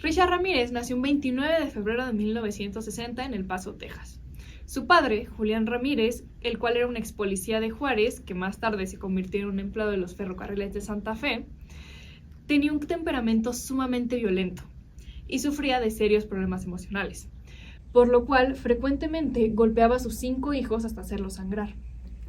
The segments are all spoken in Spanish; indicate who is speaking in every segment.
Speaker 1: Richard Ramírez nació un 29 de febrero de 1960 en El Paso, Texas. Su padre, Julián Ramírez, el cual era un ex policía de Juárez, que más tarde se convirtió en un empleado de los ferrocarriles de Santa Fe, tenía un temperamento sumamente violento y sufría de serios problemas emocionales, por lo cual frecuentemente golpeaba a sus 5 hijos hasta hacerlos sangrar.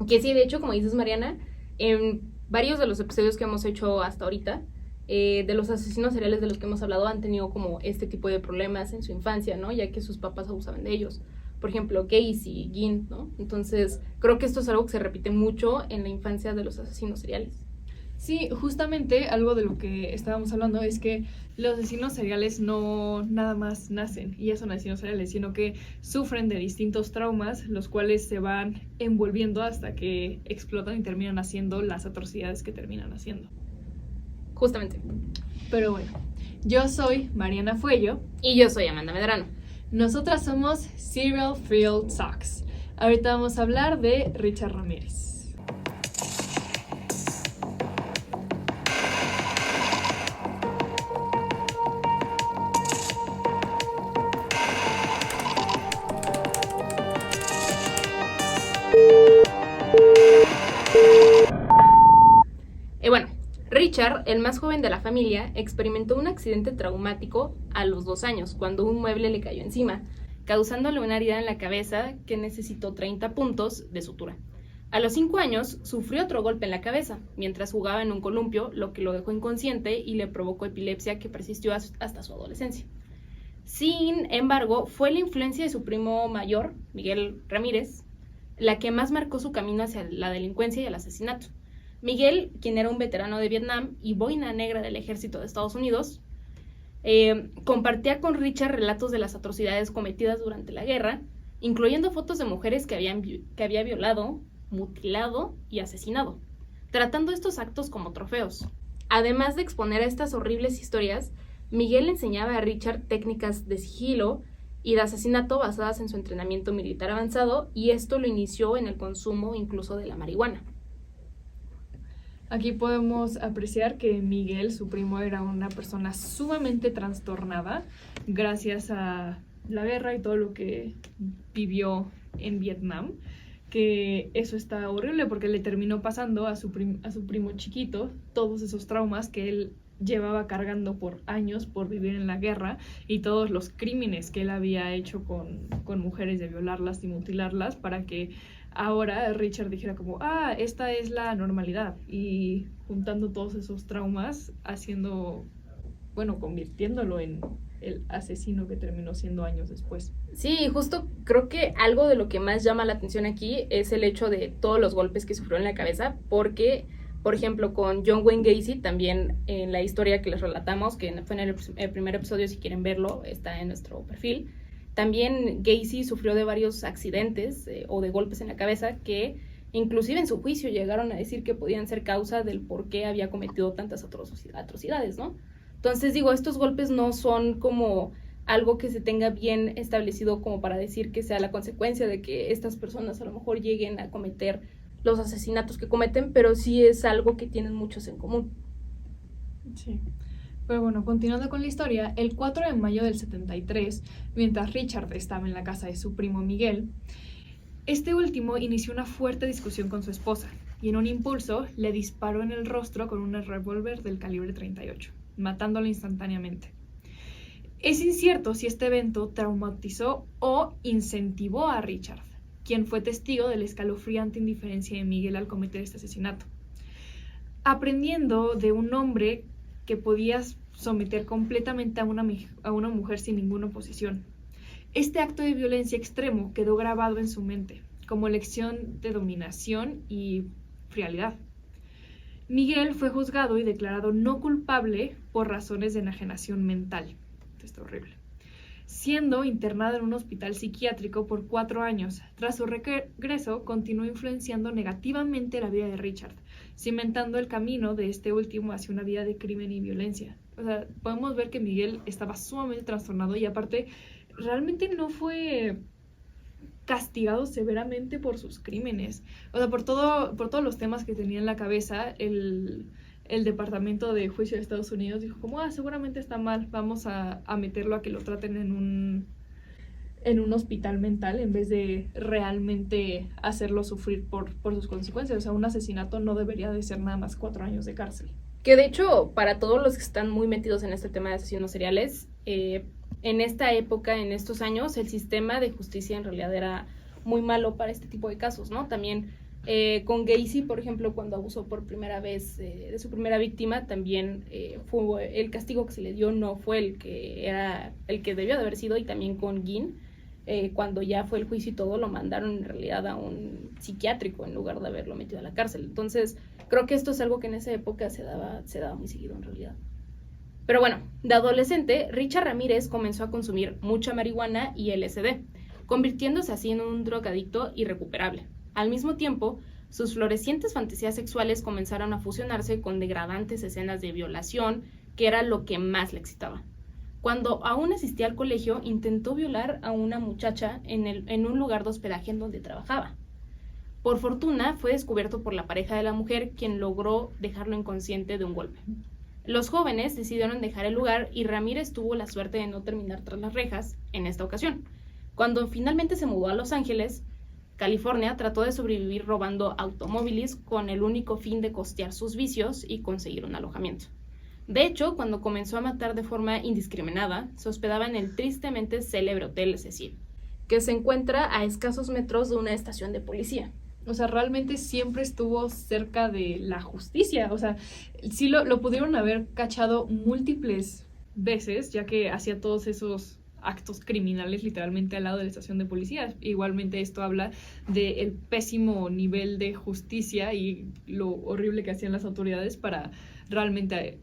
Speaker 2: Que sí, de hecho, como dices, Mariana, en varios de los episodios que hemos hecho hasta ahorita, de los asesinos seriales de los que hemos hablado, han tenido como este tipo de problemas en su infancia, ¿no? Ya que sus papás abusaban de ellos. Por ejemplo, Gacy, Ginn, ¿no? Entonces, creo que esto es algo que se repite mucho en la infancia de los asesinos seriales.
Speaker 1: Sí, justamente algo de lo que estábamos hablando es que los asesinos seriales no nada más nacen y ya son asesinos seriales, sino que sufren de distintos traumas, los cuales se van envolviendo hasta que explotan y terminan haciendo las atrocidades que terminan haciendo.
Speaker 2: Justamente.
Speaker 1: Pero bueno, yo soy Mariana Fuello.
Speaker 2: Y yo soy Amanda Medrano.
Speaker 1: Nosotras somos Serial Field Talks. Ahorita vamos a hablar de Richard Ramírez.
Speaker 2: Bueno, Richard, el más joven de la familia, experimentó un accidente traumático a los 2 años, cuando un mueble le cayó encima, causándole una herida en la cabeza que necesitó 30 puntos de sutura. A los 5 años, sufrió otro golpe en la cabeza, mientras jugaba en un columpio, lo que lo dejó inconsciente y le provocó epilepsia que persistió hasta su adolescencia. Sin embargo, fue la influencia de su primo mayor, Miguel Ramírez, la que más marcó su camino hacia la delincuencia y el asesinato. Miguel, quien era un veterano de Vietnam y boina negra del ejército de Estados Unidos, compartía con Richard relatos de las atrocidades cometidas durante la guerra, incluyendo fotos de mujeres que había violado, mutilado y asesinado, tratando estos actos como trofeos. Además de exponer a estas horribles historias, Miguel enseñaba a Richard técnicas de sigilo y de asesinato basadas en su entrenamiento militar avanzado, y esto lo inició en el consumo incluso de la marihuana.
Speaker 1: Aquí podemos apreciar que Miguel, su primo, era una persona sumamente trastornada gracias a la guerra y todo lo que vivió en Vietnam, que eso está horrible porque le terminó pasando a su primo chiquito todos esos traumas que él llevaba cargando por años por vivir en la guerra y todos los crímenes que él había hecho con mujeres, de violarlas y mutilarlas, para que ahora Richard dijera como, esta es la normalidad, y juntando todos esos traumas, convirtiéndolo en el asesino que terminó siendo años después.
Speaker 2: Sí, justo creo que algo de lo que más llama la atención aquí es el hecho de todos los golpes que sufrió en la cabeza, porque, por ejemplo, con John Wayne Gacy, también en la historia que les relatamos, que fue en el primer episodio, si quieren verlo, está en nuestro perfil. También Gacy sufrió de varios accidentes o de golpes en la cabeza que inclusive en su juicio llegaron a decir que podían ser causa del por qué había cometido tantas atrocidades, ¿no? Entonces digo, estos golpes no son como algo que se tenga bien establecido como para decir que sea la consecuencia de que estas personas a lo mejor lleguen a cometer los asesinatos que cometen, pero sí es algo que tienen muchos en común.
Speaker 1: Sí. Pero bueno, continuando con la historia, el 4 de mayo del 73, mientras Richard estaba en la casa de su primo Miguel, este último inició una fuerte discusión con su esposa y en un impulso le disparó en el rostro con un revólver del calibre 38, matándola instantáneamente. Es incierto si este evento traumatizó o incentivó a Richard, quien fue testigo de la escalofriante indiferencia de Miguel al cometer este asesinato. Aprendiendo de un hombre que podía someter completamente a una mujer sin ninguna oposición. Este acto de violencia extremo quedó grabado en su mente como lección de dominación y frialdad. Miguel fue juzgado y declarado no culpable por razones de enajenación mental. Esto está horrible. Siendo internado en un hospital psiquiátrico por 4 años. Tras su regreso, continuó influenciando negativamente la vida de Richard, cimentando el camino de este último hacia una vida de crimen y violencia. O sea, podemos ver que Miguel estaba sumamente trastornado y aparte realmente no fue castigado severamente por sus crímenes. O sea, por todos los temas que tenía en la cabeza, el Departamento de Juicio de Estados Unidos dijo como, seguramente está mal, vamos a meterlo a que lo traten en un hospital mental en vez de realmente hacerlo sufrir por sus consecuencias. O sea, un asesinato no debería de ser nada más 4 años de cárcel.
Speaker 2: Que de hecho, para todos los que están muy metidos en este tema de asesinos seriales, en esta época, en estos años, el sistema de justicia en realidad era muy malo para este tipo de casos, ¿no? También con Gacy, por ejemplo, cuando abusó por primera vez de su primera víctima, también fue el castigo que se le dio no fue el que debió de haber sido, y también con Ginn, cuando ya fue el juicio y todo, lo mandaron en realidad a un psiquiátrico en lugar de haberlo metido a la cárcel. Entonces, creo que esto es algo que en esa época se daba muy seguido en realidad. Pero bueno, de adolescente, Richard Ramírez comenzó a consumir mucha marihuana y LSD, convirtiéndose así en un drogadicto irrecuperable. Al mismo tiempo, sus florecientes fantasías sexuales comenzaron a fusionarse con degradantes escenas de violación, que era lo que más le excitaba. Cuando aún asistía al colegio, intentó violar a una muchacha en un lugar de hospedaje en donde trabajaba. Por fortuna, fue descubierto por la pareja de la mujer, quien logró dejarlo inconsciente de un golpe. Los jóvenes decidieron dejar el lugar y Ramírez tuvo la suerte de no terminar tras las rejas en esta ocasión. Cuando finalmente se mudó a Los Ángeles, California, trató de sobrevivir robando automóviles con el único fin de costear sus vicios y conseguir un alojamiento. De hecho, cuando comenzó a matar de forma indiscriminada, se hospedaba en el tristemente célebre Hotel Cecil, que se encuentra a escasos metros de una estación de policía.
Speaker 1: O sea, realmente siempre estuvo cerca de la justicia. O sea, sí lo pudieron haber cachado múltiples veces, ya que hacía todos esos actos criminales literalmente al lado de la estación de policía. Igualmente esto habla del pésimo nivel de justicia y lo horrible que hacían las autoridades para realmente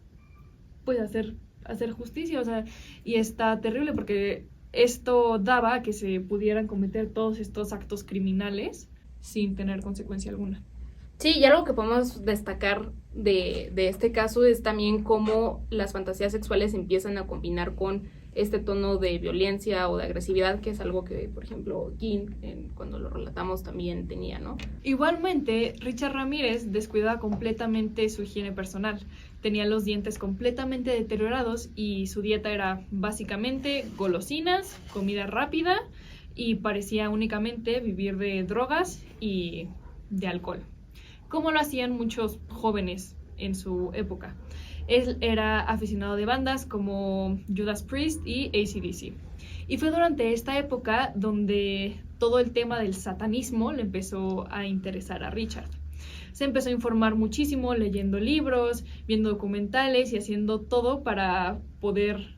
Speaker 1: pues hacer justicia. O sea, y está terrible porque esto daba a que se pudieran cometer todos estos actos criminales sin tener consecuencia alguna.
Speaker 2: Sí, y algo que podemos destacar de este caso es también cómo las fantasías sexuales empiezan a combinar con este tono de violencia o de agresividad, que es algo que, por ejemplo, Ginn, cuando lo relatamos, también tenía, ¿no?
Speaker 1: Igualmente, Richard Ramírez descuidaba completamente su higiene personal. Tenía los dientes completamente deteriorados y su dieta era básicamente golosinas, comida rápida, y parecía únicamente vivir de drogas y de alcohol, como lo hacían muchos jóvenes en su época. Él era aficionado de bandas como Judas Priest y AC/DC. Y fue durante esta época donde todo el tema del satanismo le empezó a interesar a Richard. Se empezó a informar muchísimo, leyendo libros, viendo documentales y haciendo todo para poder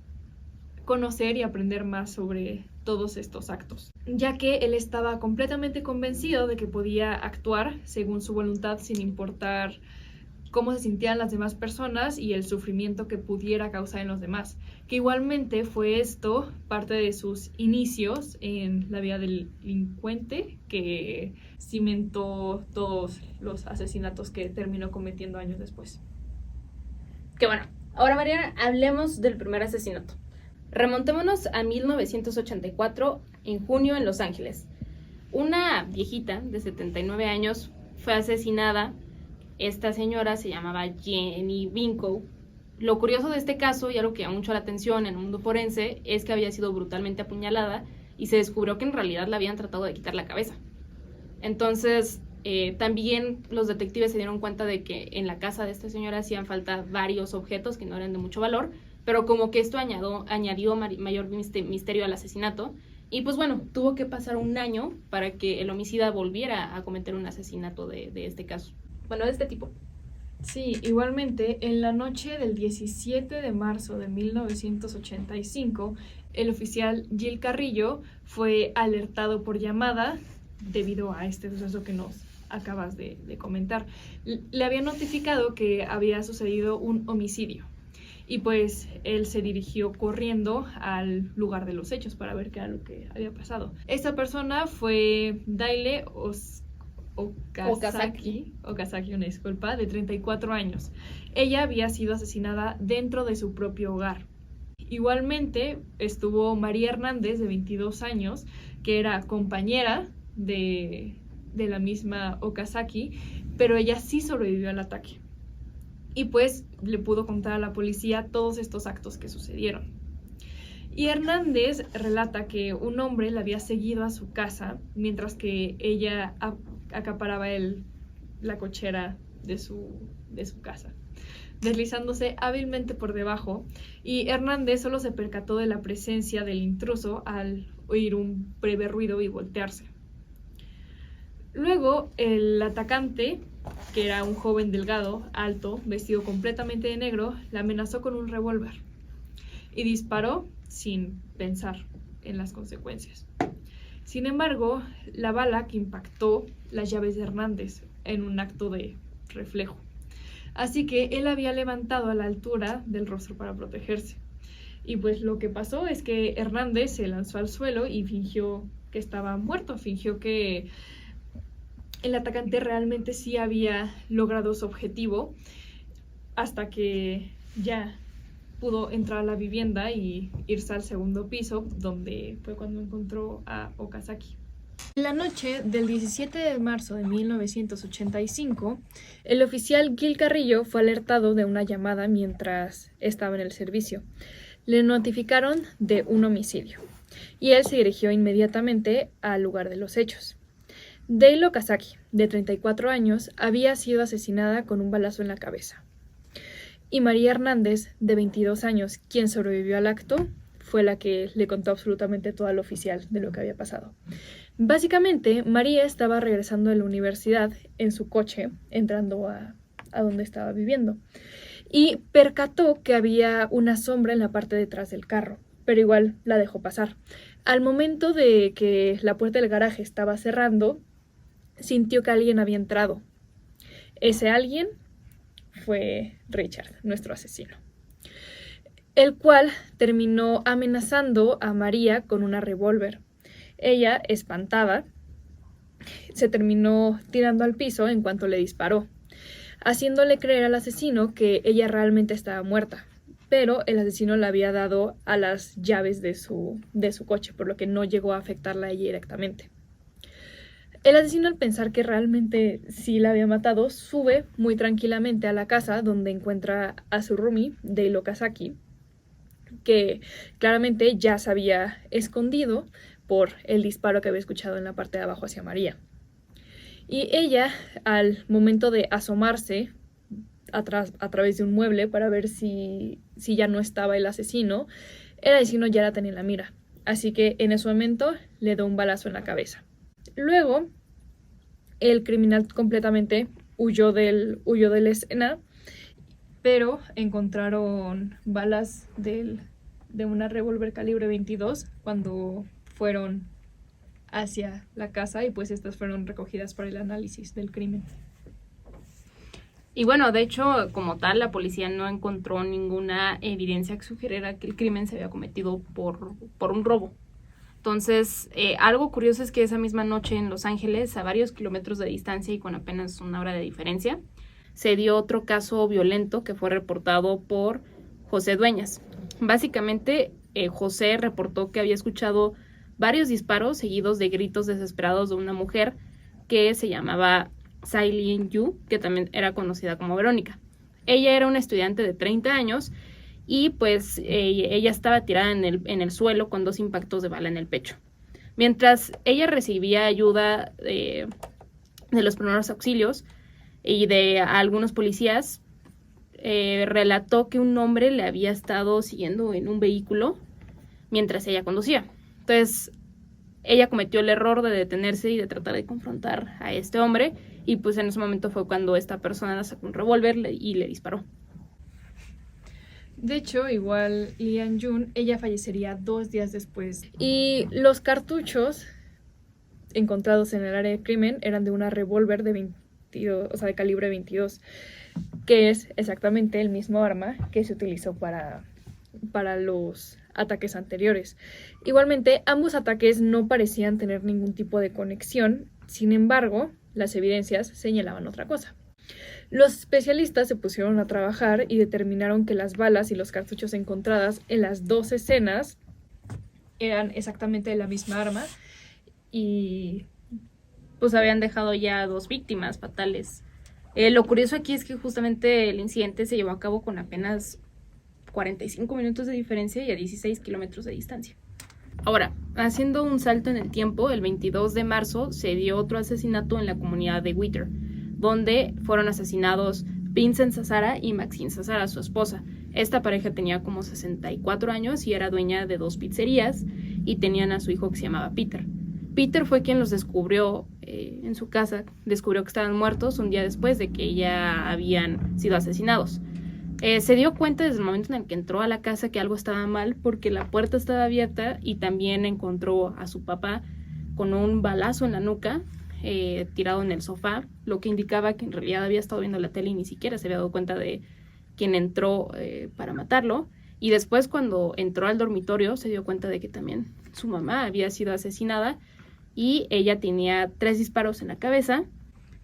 Speaker 1: conocer y aprender más sobre todos estos actos, ya que él estaba completamente convencido de que podía actuar según su voluntad sin importar cómo se sentían las demás personas y el sufrimiento que pudiera causar en los demás, que igualmente fue esto parte de sus inicios en la vida del delincuente que cimentó todos los asesinatos que terminó cometiendo años después.
Speaker 2: Que bueno, ahora Mariana, hablemos del primer asesinato. Remontémonos a 1984, en junio, en Los Ángeles. Una viejita de 79 años fue asesinada. Esta señora se llamaba Jenny Vinco. Lo curioso de este caso, y algo que llama mucho la atención en el mundo forense, es que había sido brutalmente apuñalada y se descubrió que en realidad le habían tratado de quitar la cabeza. Entonces, también los detectives se dieron cuenta de que en la casa de esta señora hacían falta varios objetos que no eran de mucho valor, pero como que esto añadió mayor misterio al asesinato. Y pues bueno, tuvo que pasar un año para que el homicida volviera a cometer un asesinato de este caso. Bueno, de este tipo.
Speaker 1: Sí, igualmente, en la noche del 17 de marzo de 1985, el oficial Gil Carrillo fue alertado por llamada debido a este suceso que nos acabas de comentar. Le había notificado que había sucedido un homicidio y pues él se dirigió corriendo al lugar de los hechos para ver qué era lo que había pasado. Esta persona fue Dayle Okazaki, una disculpa, de 34 años. Ella había sido asesinada dentro de su propio hogar. Igualmente estuvo María Hernández, de 22 años, que era compañera de la misma Okazaki, pero ella sí sobrevivió al ataque. y pues le pudo contar a la policía todos estos actos que sucedieron. Y Hernández relata que un hombre la había seguido a su casa mientras que ella acaparaba la cochera de su casa, deslizándose hábilmente por debajo, y Hernández solo se percató de la presencia del intruso al oír un breve ruido y voltearse. Luego, el atacante, que era un joven delgado, alto, vestido completamente de negro, la amenazó con un revólver y disparó sin pensar en las consecuencias. Sin embargo, la bala que impactó las llaves de Hernández en un acto de reflejo. Así que él había levantado a la altura del rostro para protegerse. Y pues lo que pasó es que Hernández se lanzó al suelo y fingió que estaba muerto, fingió que el atacante realmente sí había logrado su objetivo, hasta que ya pudo entrar a la vivienda y irse al segundo piso, donde fue cuando encontró a Okazaki. En la noche del 17 de marzo de 1985, el oficial Gil Carrillo fue alertado de una llamada mientras estaba en el servicio. Le notificaron de un homicidio y él se dirigió inmediatamente al lugar de los hechos. Dale Okazaki, de 34 años, había sido asesinada con un balazo en la cabeza. Y María Hernández, de 22 años, quien sobrevivió al acto, fue la que le contó absolutamente todo al oficial de lo que había pasado. Básicamente, María estaba regresando de la universidad en su coche, entrando a donde estaba viviendo, y percató que había una sombra en la parte de atrás del carro, pero igual la dejó pasar. Al momento de que la puerta del garaje estaba cerrando, sintió que alguien había entrado. Ese alguien fue Richard, nuestro asesino, el cual terminó amenazando a María con una revólver. Ella, espantada, se terminó tirando al piso en cuanto le disparó, haciéndole creer al asesino que ella realmente estaba muerta, pero el asesino le había dado a las llaves de su coche, por lo que no llegó a afectarla a ella directamente. El asesino, al pensar que realmente sí la había matado, sube muy tranquilamente a la casa donde encuentra a su roomie, Dale Okazaki, que claramente ya se había escondido por el disparo que había escuchado en la parte de abajo hacia María. Y ella, al momento de asomarse a través de un mueble para ver si ya no estaba el asesino ya la tenía en la mira. Así que en ese momento le dio un balazo en la cabeza. Luego, el criminal completamente huyó de la escena, pero encontraron balas de una revólver calibre 22 cuando fueron hacia la casa, y pues estas fueron recogidas para el análisis del crimen.
Speaker 2: Y bueno, de hecho, como tal, la policía no encontró ninguna evidencia que sugiriera que el crimen se había cometido por un robo. Entonces, algo curioso es que esa misma noche en Los Ángeles, a varios kilómetros de distancia y con apenas una hora de diferencia, se dio otro caso violento que fue reportado por José Dueñas. Básicamente, José reportó que había escuchado varios disparos seguidos de gritos desesperados de una mujer que se llamaba Sailin Yu, que también era conocida como Verónica. Ella era una estudiante de 30 años y pues ella estaba tirada en el suelo con 2 impactos de bala en el pecho. Mientras ella recibía ayuda de los primeros auxilios y de algunos policías, relató que un hombre le había estado siguiendo en un vehículo mientras ella conducía. Entonces, ella cometió el error de detenerse y de tratar de confrontar a este hombre, y pues en ese momento fue cuando esta persona sacó un revólver y le disparó.
Speaker 1: De hecho, igual Lian Jun, ella fallecería 2 días después. Y los cartuchos encontrados en el área de crimen eran de una revólver de calibre 22, que es exactamente el mismo arma que se utilizó para los ataques anteriores. Igualmente, ambos ataques no parecían tener ningún tipo de conexión, sin embargo, las evidencias señalaban otra cosa. Los especialistas se pusieron a trabajar y determinaron que las balas y los cartuchos encontradas en las 2 escenas eran exactamente de la misma arma, y
Speaker 2: pues habían dejado ya 2 víctimas fatales Lo curioso aquí es que justamente el incidente se llevó a cabo con apenas 45 minutos de diferencia y a 16 kilómetros de distancia. Ahora, haciendo un salto en el tiempo, el 22 de marzo se dio otro asesinato en la comunidad de Whittier, donde fueron asesinados Vincent Zazzara y Maxine Zazzara, su esposa. Esta pareja tenía como 64 años y era dueña de 2 pizzerías y tenían a su hijo que se llamaba Peter. Peter fue quien los descubrió en su casa, descubrió que estaban muertos un día después de que ya habían sido asesinados. Se dio cuenta desde el momento en el que entró a la casa que algo estaba mal porque la puerta estaba abierta y también encontró a su papá con un balazo en la nuca, tirado en el sofá, lo que indicaba que en realidad había estado viendo la tele y ni siquiera se había dado cuenta de quién entró para matarlo. Y después, cuando entró al dormitorio, se dio cuenta de que también su mamá había sido asesinada y ella tenía 3 disparos en la cabeza.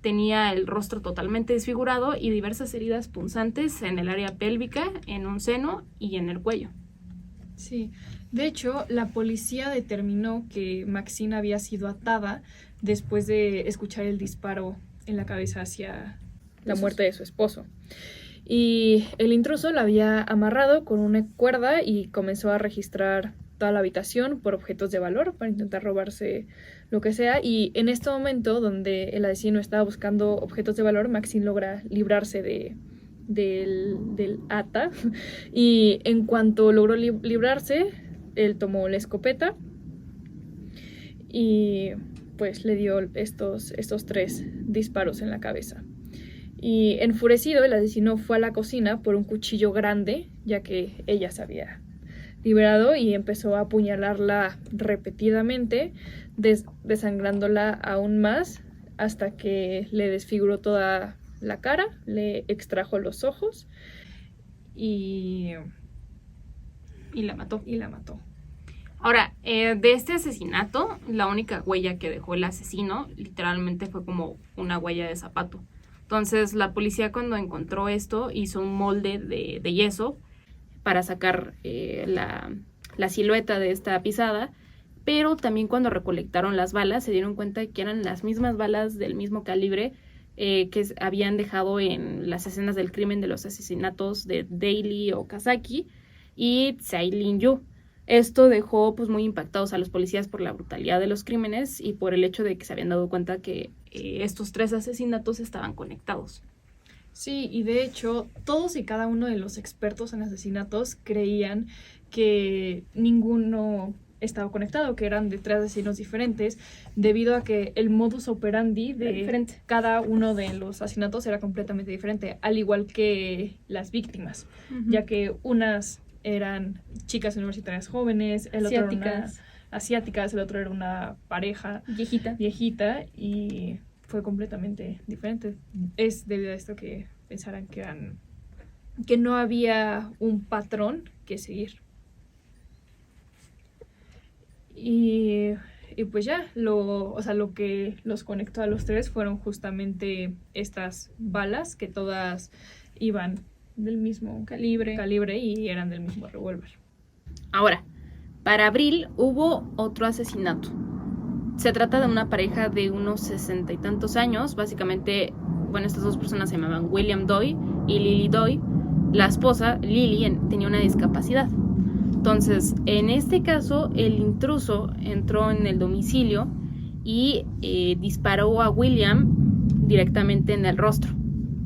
Speaker 2: Tenía el rostro totalmente desfigurado y diversas heridas punzantes en el área pélvica, en un seno y en el cuello.
Speaker 1: Sí, de hecho, la policía determinó que Maxine había sido atada después de escuchar el disparo en la cabeza hacia la muerte de su esposo. Y el intruso la había amarrado con una cuerda y comenzó a registrar toda la habitación por objetos de valor para intentar robarse lo que sea. Y en este momento, donde el asesino estaba buscando objetos de valor, Maxine logra librarse del ata. Y en cuanto logró librarse, él tomó la escopeta y pues le dio estos 3 disparos en la cabeza. Y enfurecido, el asesino fue a la cocina por un cuchillo grande, ya que ella se había liberado, y empezó a apuñalarla repetidamente, desangrándola aún más hasta que le desfiguró toda la cara, le extrajo los ojos y
Speaker 2: la mató.
Speaker 1: Ahora,
Speaker 2: de este asesinato, la única huella que dejó el asesino literalmente fue como una huella de zapato. Entonces, la policía, cuando encontró esto, hizo un molde de yeso para sacar la silueta de esta pisada, pero también cuando recolectaron las balas se dieron cuenta que eran las mismas balas del mismo calibre que habían dejado en las escenas del crimen de los asesinatos de Daly Okazaki y Tsai Lin-yu. Esto dejó pues muy impactados a los policías por la brutalidad de los crímenes y por el hecho de que se habían dado cuenta que estos 3 asesinatos estaban conectados.
Speaker 1: Sí, y de hecho, todos y cada uno de los expertos en asesinatos creían que ninguno estaba conectado, que eran de 3 asesinos diferentes, debido a que el modus operandi de cada uno de los asesinatos era completamente diferente, al igual que las víctimas, ya que unas eran chicas universitarias jóvenes, el otro era una asiáticas, el otro era una pareja viejita y fue completamente diferente. Es debido a esto que pensaran que no había un patrón que seguir. Y pues ya, lo que los conectó a los 3 fueron justamente estas balas, que todas iban del mismo calibre y eran del mismo revólver.
Speaker 2: Ahora, para abril hubo otro asesinato. Se trata de una pareja de unos 60 y tantos años. Básicamente, estas 2 personas se llamaban William Doy y Lily Doy. La esposa, Lily, tenía una discapacidad. Entonces, en este caso, el intruso entró en el domicilio y disparó a William directamente en el rostro.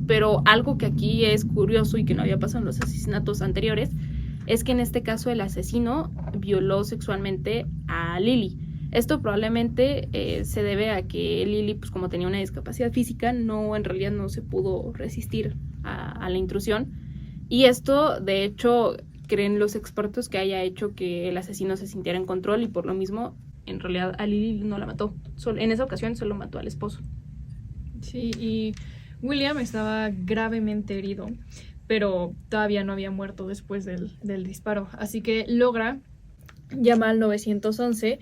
Speaker 2: Pero algo que aquí es curioso y que no había pasado en los asesinatos anteriores es que en este caso el asesino violó sexualmente a Lily. Esto probablemente se debe a que Lily, pues como tenía una discapacidad física, en realidad no se pudo resistir a la intrusión. Y esto, de hecho, creen los expertos que haya hecho que el asesino se sintiera en control y por lo mismo, en realidad, a Lily no la mató. En esa ocasión solo mató al esposo.
Speaker 1: Sí, y William estaba gravemente herido, pero todavía no había muerto después del disparo. Así que logra llamar al 911,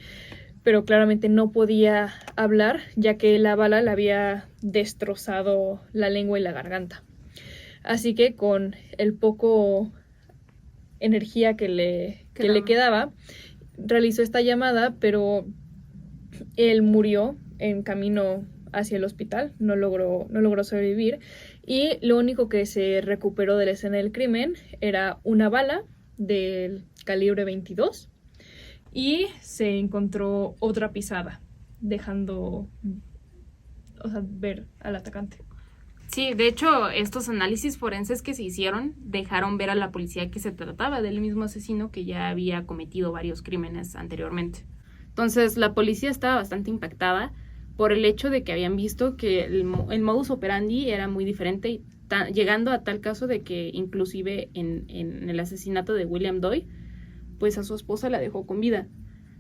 Speaker 1: pero claramente no podía hablar, ya que la bala le había destrozado la lengua y la garganta. Así que con el poco energía que le quedaba, realizó esta llamada, pero él murió en camino hacia el hospital, no logró sobrevivir, Y lo único que se recuperó de la escena del crimen era una bala del calibre 22 y se encontró otra pisada, dejando, ver al atacante.
Speaker 2: Sí, de hecho, estos análisis forenses que se hicieron dejaron ver a la policía que se trataba del mismo asesino que ya había cometido varios crímenes anteriormente. Entonces, la policía estaba bastante impactada por el hecho de que habían visto que el modus operandi era muy diferente, llegando a tal caso de que inclusive en el asesinato de William Doyle, pues a su esposa la dejó con vida.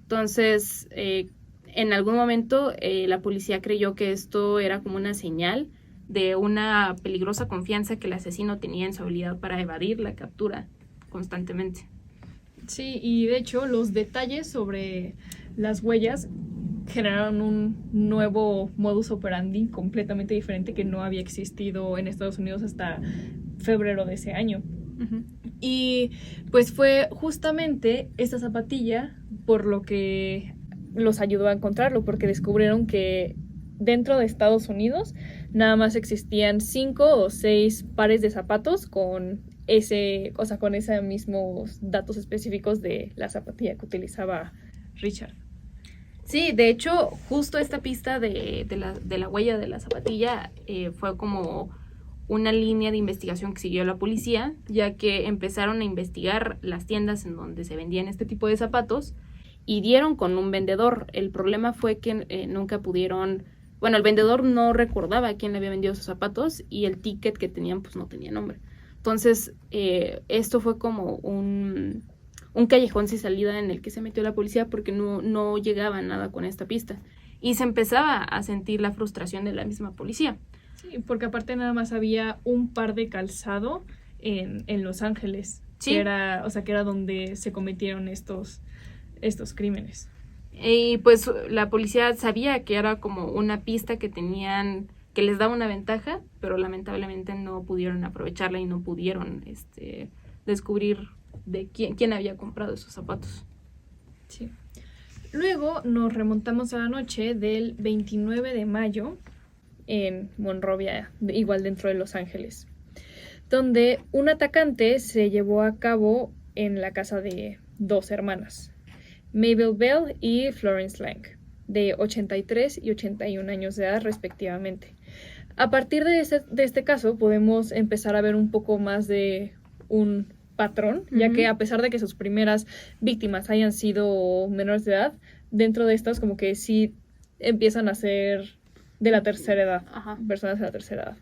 Speaker 2: Entonces, en algún momento la policía creyó que esto era como una señal de una peligrosa confianza que el asesino tenía en su habilidad para evadir la captura constantemente.
Speaker 1: Sí, y de hecho los detalles sobre las huellas generaron un nuevo modus operandi completamente diferente que no había existido en Estados Unidos hasta febrero de ese año.
Speaker 2: Uh-huh.
Speaker 1: Y pues fue justamente esta zapatilla por lo que los ayudó a encontrarlo, porque descubrieron que dentro de Estados Unidos nada más existían 5 o 6 pares de zapatos con con esos mismos datos específicos de la zapatilla que utilizaba Richard.
Speaker 2: Sí, de hecho, justo esta pista de la huella de la zapatilla fue como una línea de investigación que siguió la policía, ya que empezaron a investigar las tiendas en donde se vendían este tipo de zapatos y dieron con un vendedor. El problema fue que nunca pudieron... Bueno, el vendedor no recordaba a quién le había vendido esos zapatos y el ticket que tenían pues no tenía nombre. Entonces, esto fue como un callejón sin salida en el que se metió la policía porque no llegaba a nada con esta pista. Y se empezaba a sentir la frustración de la misma policía.
Speaker 1: Sí, porque aparte nada más había un par de calzado en Los Ángeles,
Speaker 2: sí,
Speaker 1: que era donde se cometieron estos crímenes.
Speaker 2: Y pues la policía sabía que era como una pista que tenían, que les daba una ventaja, pero lamentablemente no pudieron aprovecharla y no pudieron descubrir de quién había comprado esos zapatos.
Speaker 1: Sí. Luego nos remontamos a la noche del 29 de mayo en Monrovia, igual dentro de Los Ángeles, donde un atacante se llevó a cabo en la casa de 2 hermanas, Mabel Bell y Florence Lang, de 83 y 81 años de edad respectivamente. A partir de este caso podemos empezar a ver un poco más de un patrón, ya que a pesar de que sus primeras víctimas hayan sido menores de edad, dentro de estas como que sí empiezan a ser de la tercera edad, personas de la tercera edad.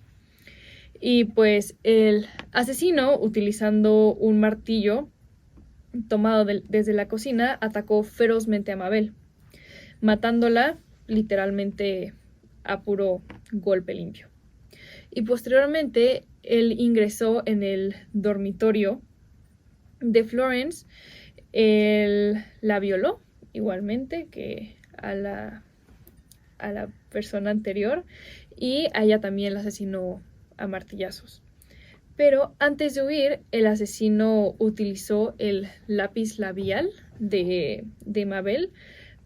Speaker 1: Y pues el asesino, utilizando un martillo tomado desde la cocina, atacó ferozmente a Mabel, matándola literalmente a puro golpe limpio. Y posteriormente él ingresó en el dormitorio de Florence, él la violó igualmente que a la persona anterior, y a ella también la asesinó a martillazos. Pero antes de huir, el asesino utilizó el lápiz labial de Mabel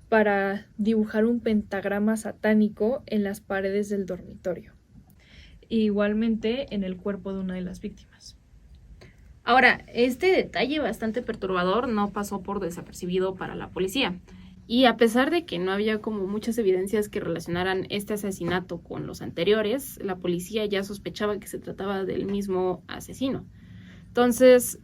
Speaker 1: para dibujar un pentagrama satánico en las paredes del dormitorio. Igualmente en el cuerpo de una de las víctimas.
Speaker 2: Ahora, este detalle bastante perturbador no pasó por desapercibido para la policía. Y a pesar de que no había como muchas evidencias que relacionaran este asesinato con los anteriores, la policía ya sospechaba que se trataba del mismo asesino. Entonces,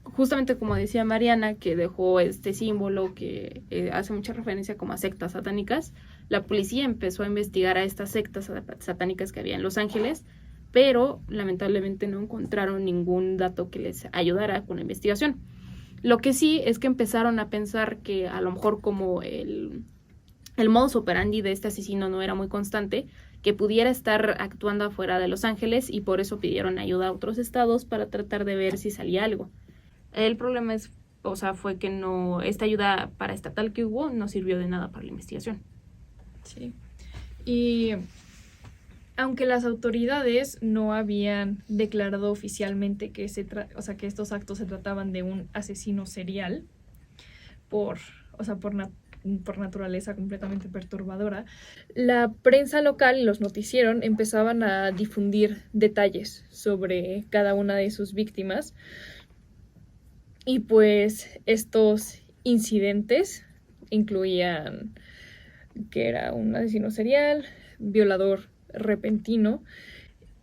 Speaker 2: justamente como decía Mariana, que dejó este símbolo que hace mucha referencia como a sectas satánicas, la policía empezó a investigar a estas sectas satánicas que había en Los Ángeles, pero lamentablemente no encontraron ningún dato que les ayudara con la investigación. Lo que sí es que empezaron a pensar que a lo mejor como el modus operandi de este asesino no era muy constante, que pudiera estar actuando afuera de Los Ángeles, y por eso pidieron ayuda a otros estados para tratar de ver si salía algo. El problema fue que esta ayuda paraestatal que hubo no sirvió de nada para la investigación.
Speaker 1: Sí. Y aunque las autoridades no habían declarado oficialmente que que estos actos se trataban de un asesino serial por por naturaleza completamente perturbadora, la prensa local y los noticieros empezaban a difundir detalles sobre cada una de sus víctimas. Y pues estos incidentes incluían que era un asesino serial, violador repentino,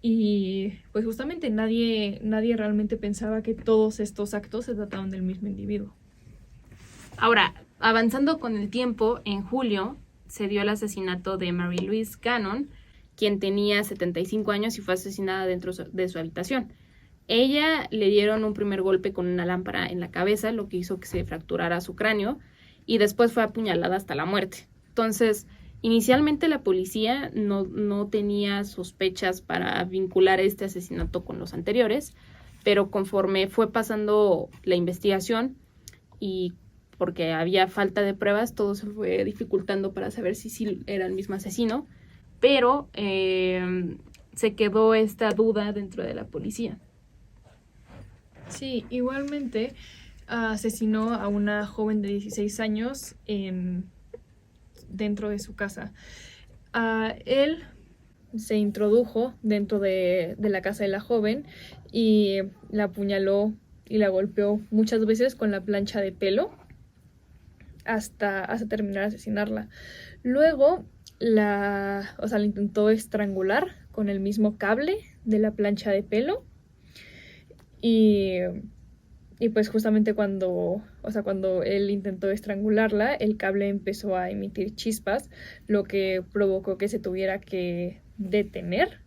Speaker 1: y pues justamente nadie realmente pensaba que todos estos actos se trataban del mismo individuo.
Speaker 2: Ahora, avanzando con el tiempo, en julio se dio el asesinato de Mary Louise Cannon, quien tenía 75 años y fue asesinada dentro de su habitación. Ella le dieron un primer golpe con una lámpara en la cabeza, lo que hizo que se fracturara su cráneo, y después fue apuñalada hasta la muerte. Entonces, inicialmente la policía no tenía sospechas para vincular este asesinato con los anteriores, pero conforme fue pasando la investigación y porque había falta de pruebas, todo se fue dificultando para saber si sí era el mismo asesino, pero se quedó esta duda dentro de la policía.
Speaker 1: Sí, igualmente asesinó a una joven de 16 años dentro de su casa. Él se introdujo dentro de la casa de la joven y la apuñaló y la golpeó muchas veces con la plancha de pelo hasta terminar de asesinarla. Luego la intentó estrangular con el mismo cable de la plancha de pelo y pues justamente cuando él intentó estrangularla, el cable empezó a emitir chispas, lo que provocó que se tuviera que detener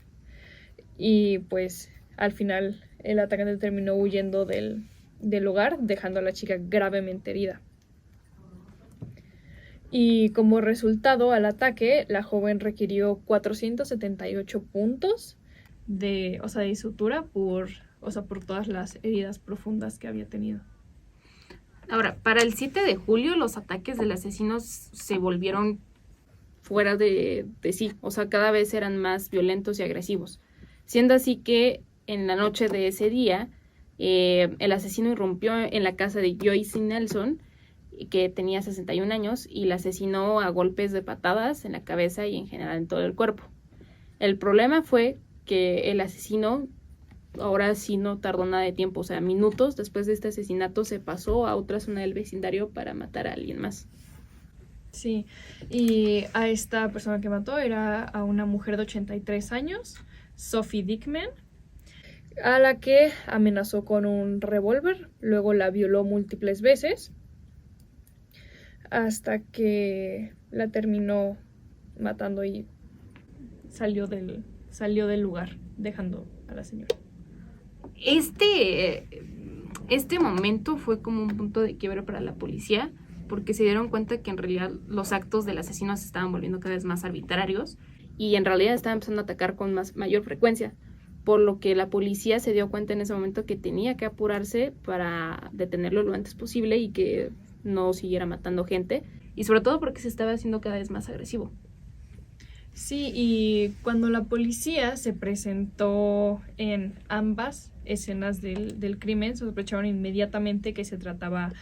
Speaker 1: y pues al final el atacante terminó huyendo del lugar, dejando a la chica gravemente herida. Y como resultado al ataque, la joven requirió 478 puntos de sutura por todas las heridas profundas que había tenido.
Speaker 2: Ahora, para el 7 de julio, los ataques del asesino se volvieron fuera de sí, cada vez eran más violentos y agresivos, siendo así que en la noche de ese día, el asesino irrumpió en la casa de Joyce Nelson, que tenía 61 años, y la asesinó a golpes de patadas en la cabeza y en general en todo el cuerpo. El problema fue que el asesino ahora sí no tardó nada de tiempo, minutos después de este asesinato se pasó a otra zona del vecindario para matar a alguien más.
Speaker 1: Sí, y a esta persona que mató era a una mujer de 83 años, Sophie Dickman, a la que amenazó con un revólver, luego la violó múltiples veces, hasta que la terminó matando y salió del lugar, dejando a la señora.
Speaker 2: Este momento fue como un punto de quiebre para la policía, porque se dieron cuenta que en realidad los actos del asesino se estaban volviendo cada vez más arbitrarios y en realidad estaban empezando a atacar con mayor frecuencia, por lo que la policía se dio cuenta en ese momento que tenía que apurarse para detenerlo lo antes posible y que no siguiera matando gente, y sobre todo porque se estaba haciendo cada vez más agresivo.
Speaker 1: Sí, y cuando la policía se presentó en ambas escenas del crimen, sospecharon inmediatamente que se trataba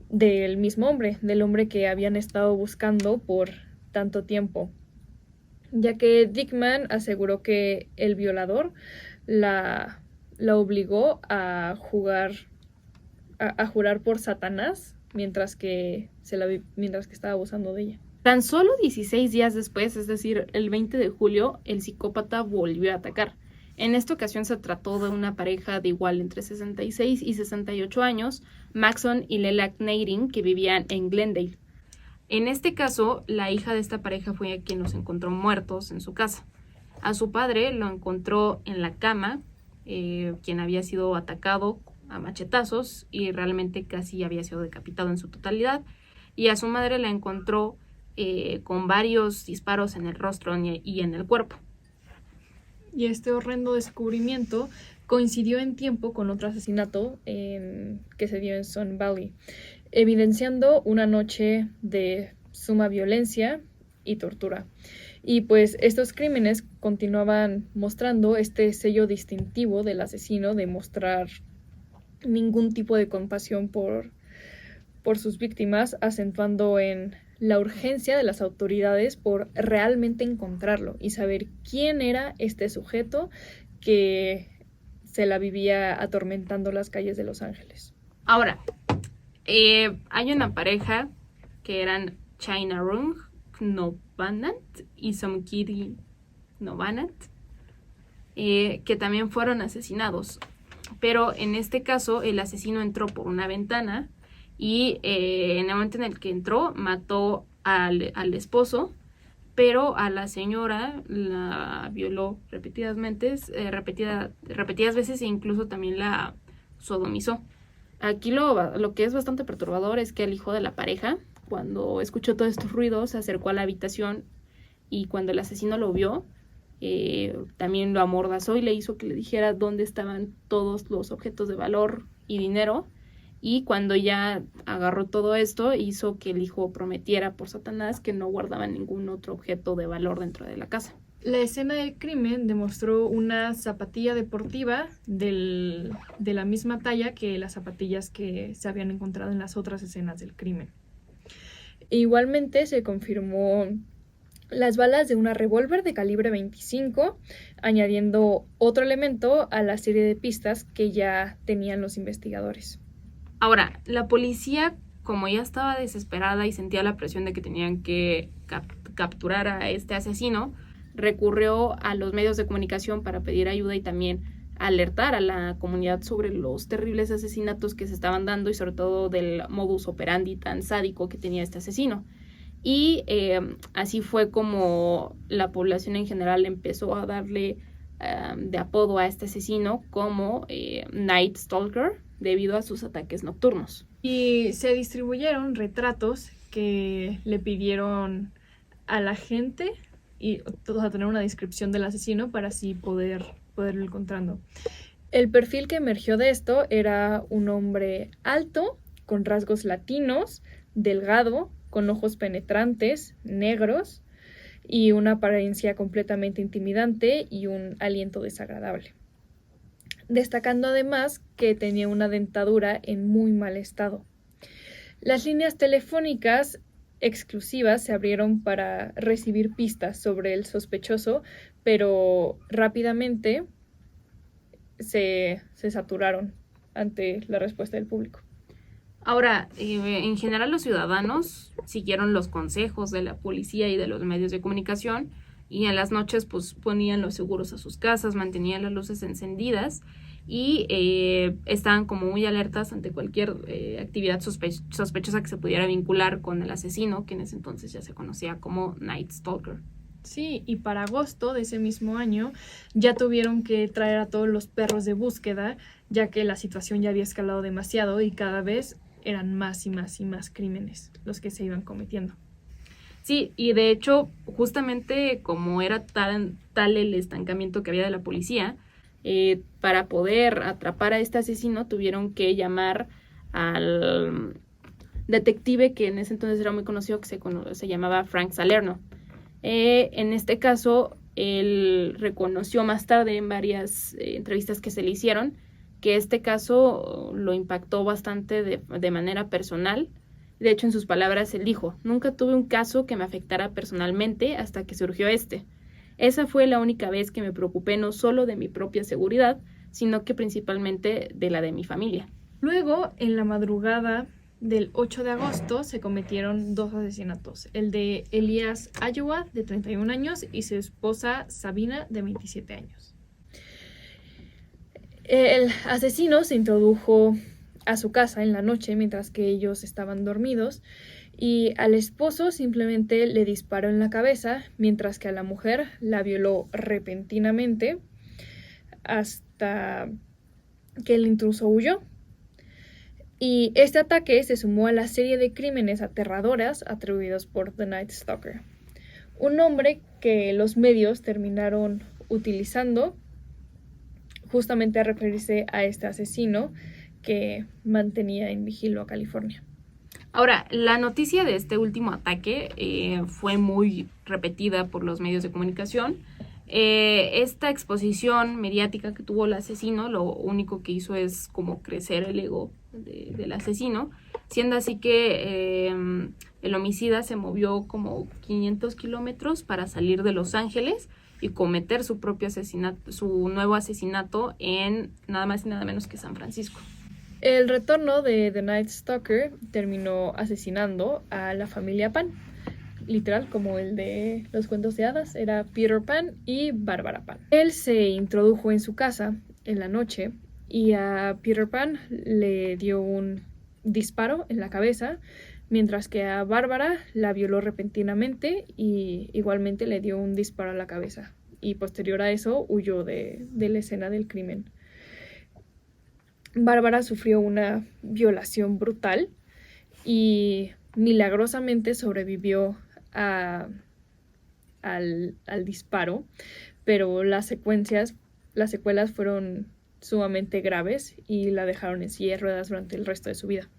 Speaker 1: del mismo hombre, del hombre que habían estado buscando por tanto tiempo, ya que Dickman aseguró que el violador la obligó a jurar por Satanás mientras que estaba abusando de ella.
Speaker 2: Tan solo 16 días después, es decir, el 20 de julio, el psicópata volvió a atacar. En esta ocasión se trató de una pareja de igual entre 66 y 68 años, Maxon y Lela Neiring, que vivían en Glendale. En este caso, la hija de esta pareja fue quien los encontró muertos en su casa. A su padre lo encontró en la cama, quien había sido atacado a machetazos y realmente casi había sido decapitado en su totalidad, y a su madre la encontró con varios disparos en el rostro y en el cuerpo.
Speaker 1: Y este horrendo descubrimiento coincidió en tiempo con otro asesinato que se dio en Sun Valley, evidenciando una noche de suma violencia y tortura. Y pues estos crímenes continuaban mostrando este sello distintivo del asesino de mostrar ningún tipo de compasión por sus víctimas, acentuando en la urgencia de las autoridades por realmente encontrarlo y saber quién era este sujeto que se la vivía atormentando las calles de Los Ángeles.
Speaker 2: Ahora, hay una pareja que eran Chainarung Knovanat y Somkiri Knovanat, que también fueron asesinados. Pero en este caso el asesino entró por una ventana y en el momento en el que entró mató al esposo, pero a la señora la violó repetidas veces e incluso también la sodomizó. Aquí lo que es bastante perturbador es que el hijo de la pareja, cuando escuchó todos estos ruidos, se acercó a la habitación y cuando el asesino lo vio, también lo amordazó y le hizo que le dijera dónde estaban todos los objetos de valor y dinero. Y cuando ya agarró todo esto, hizo que el hijo prometiera por Satanás que no guardaba ningún otro objeto de valor dentro de la casa.
Speaker 1: La escena del crimen demostró una zapatilla deportiva de la misma talla que las zapatillas que se habían encontrado en las otras escenas del crimen. Igualmente se confirmó las balas de una revólver de calibre 25, añadiendo otro elemento a la serie de pistas que ya tenían los investigadores.
Speaker 2: Ahora, la policía, como ya estaba desesperada y sentía la presión de que tenían que capturar a este asesino, recurrió a los medios de comunicación para pedir ayuda y también alertar a la comunidad sobre los terribles asesinatos que se estaban dando y sobre todo del modus operandi tan sádico que tenía este asesino. Y así fue como la población en general empezó a darle de apodo a este asesino como Night Stalker, debido a sus ataques nocturnos.
Speaker 1: Y se distribuyeron retratos que le pidieron a la gente y todos a tener una descripción del asesino para así poderlo encontrando. El perfil que emergió de esto era un hombre alto, con rasgos latinos, delgado, con ojos penetrantes, negros y una apariencia completamente intimidante y un aliento desagradable. Destacando además que tenía una dentadura en muy mal estado. Las líneas telefónicas exclusivas se abrieron para recibir pistas sobre el sospechoso, pero rápidamente se saturaron ante la respuesta del público.
Speaker 2: Ahora, en general los ciudadanos siguieron los consejos de la policía y de los medios de comunicación y en las noches pues ponían los seguros a sus casas, mantenían las luces encendidas y estaban como muy alertas ante cualquier actividad sospechosa que se pudiera vincular con el asesino, que en ese entonces ya se conocía como Night Stalker.
Speaker 1: Sí, y para agosto de ese mismo año ya tuvieron que traer a todos los perros de búsqueda, ya que la situación ya había escalado demasiado y cada vez eran más y más y más crímenes los que se iban cometiendo.
Speaker 2: Sí, y de hecho, justamente como era tal el estancamiento que había de la policía, para poder atrapar a este asesino tuvieron que llamar al detective que en ese entonces era muy conocido, que se llamaba Frank Salerno. En este caso, él reconoció más tarde en varias entrevistas que se le hicieron que este caso lo impactó bastante de manera personal. De hecho, en sus palabras, él dijo: "Nunca tuve un caso que me afectara personalmente hasta que surgió este. Esa fue la única vez que me preocupé no solo de mi propia seguridad, sino que principalmente de la de mi familia".
Speaker 1: Luego, en la madrugada del 8 de agosto, se cometieron 2 asesinatos. El de Elías Iowa, de 31 años, y su esposa Sabina, de 27 años. El asesino se introdujo a su casa en la noche mientras que ellos estaban dormidos y al esposo simplemente le disparó en la cabeza, mientras que a la mujer la violó repentinamente hasta que el intruso huyó. Y este ataque se sumó a la serie de crímenes aterradoras atribuidos por The Night Stalker, un nombre que los medios terminaron utilizando justamente a referirse a este asesino que mantenía en vigilio a California.
Speaker 2: Ahora, la noticia de este último ataque fue muy repetida por los medios de comunicación. Esta exposición mediática que tuvo el asesino, lo único que hizo es como crecer el ego del asesino. siendo así que el homicida se movió como 500 kilómetros para salir de Los Ángeles y cometer su propio asesinato, su nuevo asesinato en nada más y nada menos que San Francisco.
Speaker 1: El retorno de The Night Stalker terminó asesinando a la familia Pan, literal como el de los cuentos de hadas, era Peter Pan y Barbara Pan. Él se introdujo en su casa en la noche y a Peter Pan le dio un disparo en la cabeza, mientras que a Bárbara la violó repentinamente y igualmente le dio un disparo a la cabeza. Y posterior a eso huyó de la escena del crimen. Bárbara sufrió una violación brutal y milagrosamente sobrevivió al disparo, pero las secuelas fueron sumamente graves y la dejaron en silla de ruedas durante el resto de su vida.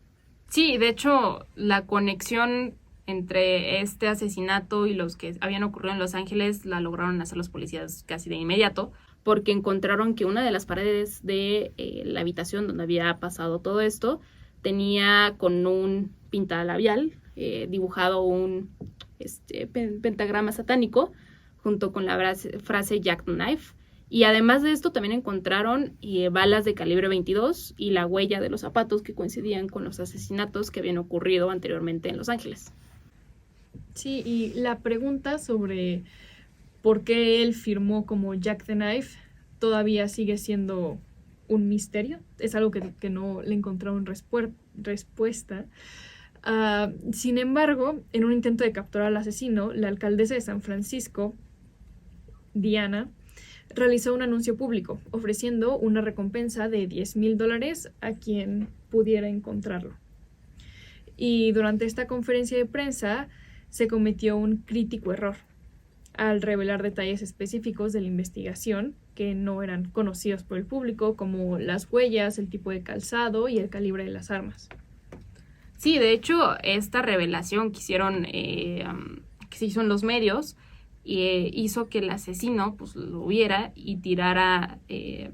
Speaker 2: Sí, de hecho, la conexión entre este asesinato y los que habían ocurrido en Los Ángeles la lograron hacer los policías casi de inmediato, porque encontraron que una de las paredes de la habitación donde había pasado todo esto tenía con un pintalabial dibujado un pentagrama satánico junto con la frase Jack the Knife. Y además de esto también encontraron balas de calibre 22 y la huella de los zapatos que coincidían con los asesinatos que habían ocurrido anteriormente en Los Ángeles.
Speaker 1: Sí, y la pregunta sobre por qué él firmó como Jack the Knife todavía sigue siendo un misterio. Es algo que no le encontraron respuesta. Sin embargo, en un intento de capturar al asesino, la alcaldesa de San Francisco, Diana, realizó un anuncio público ofreciendo una recompensa de $10,000 a quien pudiera encontrarlo. Y durante esta conferencia de prensa se cometió un crítico error al revelar detalles específicos de la investigación que no eran conocidos por el público, como las huellas, el tipo de calzado y el calibre de las armas.
Speaker 2: Sí, de hecho, esta revelación que se hizo en los medios hizo que el asesino pues lo viera y tirara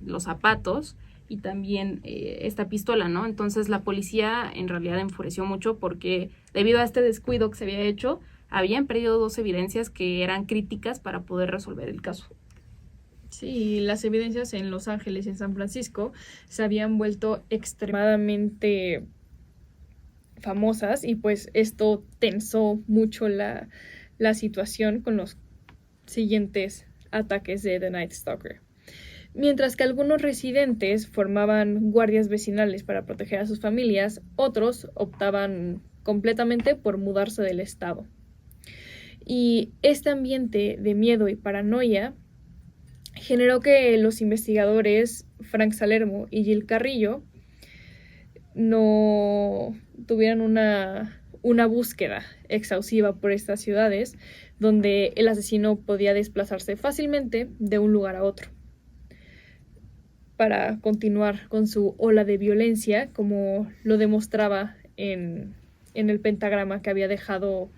Speaker 2: los zapatos y también esta pistola, ¿no? Entonces la policía en realidad enfureció mucho porque debido a este descuido que se había hecho, habían perdido 2 evidencias que eran críticas para poder resolver el caso.
Speaker 1: Sí, las evidencias en Los Ángeles y en San Francisco se habían vuelto extremadamente famosas y pues esto tensó mucho la situación con los siguientes ataques de The Night Stalker. Mientras que algunos residentes formaban guardias vecinales para proteger a sus familias, otros optaban completamente por mudarse del estado. Y este ambiente de miedo y paranoia generó que los investigadores Frank Salermo y Jill Carrillo no tuvieran una búsqueda exhaustiva por estas ciudades donde el asesino podía desplazarse fácilmente de un lugar a otro para continuar con su ola de violencia, como lo demostraba en el pentagrama que había dejado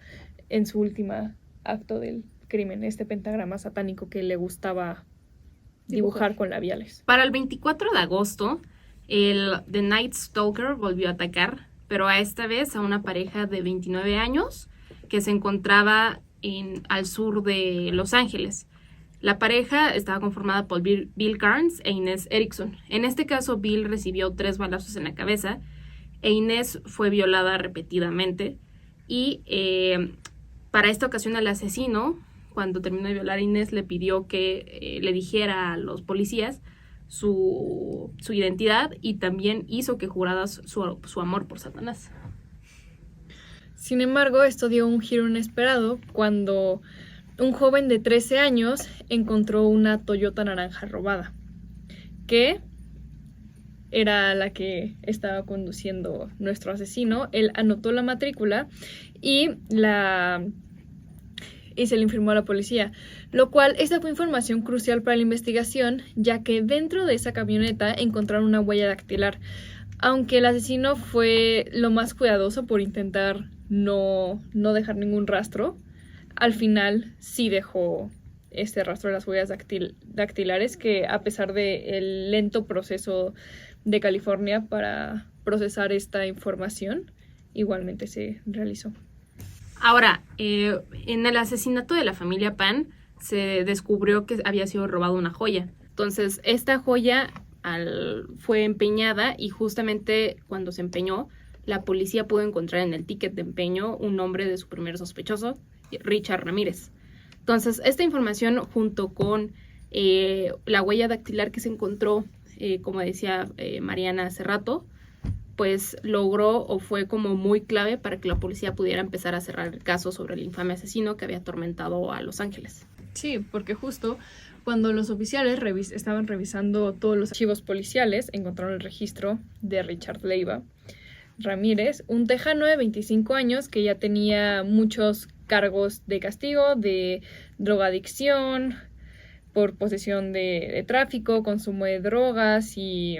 Speaker 1: en su última acto del crimen, este pentagrama satánico que le gustaba dibujar con labiales.
Speaker 2: Para el 24 de agosto, The Night Stalker volvió a atacar, pero a esta vez a una pareja de 29 años que se encontraba al sur de Los Ángeles. La pareja estaba conformada por Bill Carnes e Inés Erickson. En este caso, Bill recibió 3 balazos en la cabeza e Inés fue violada repetidamente. Y para esta ocasión el asesino, cuando terminó de violar a Inés, le pidió que le dijera a los policías su identidad y también hizo que jurara su amor por Satanás.
Speaker 1: Sin embargo, esto dio un giro inesperado cuando un joven de 13 años encontró una Toyota naranja robada, que era la que estaba conduciendo nuestro asesino. Él anotó la matrícula y se le informó a la policía, lo cual esta fue información crucial para la investigación, ya que dentro de esa camioneta encontraron una huella dactilar, aunque el asesino fue lo más cuidadoso por intentar no dejar ningún rastro. Al final sí dejó este rastro de las huellas dactilares, que a pesar del lento proceso de California para procesar esta información, igualmente se realizó.
Speaker 2: Ahora, en el asesinato de la familia Pan se descubrió que había sido robada una joya. Entonces, esta joya fue empeñada y justamente cuando se empeñó, la policía pudo encontrar en el ticket de empeño un nombre de su primer sospechoso, Richard Ramírez. Entonces, esta información junto con la huella dactilar que se encontró, como decía Mariana hace rato, pues logró o fue como muy clave para que la policía pudiera empezar a cerrar el caso sobre el infame asesino que había atormentado a Los Ángeles.
Speaker 1: Sí, porque justo cuando los oficiales estaban revisando todos los archivos policiales, encontraron el registro de Richard Leiva Ramírez, un tejano de 25 años que ya tenía muchos cargos de castigo, de drogadicción, por posesión de tráfico, consumo de drogas y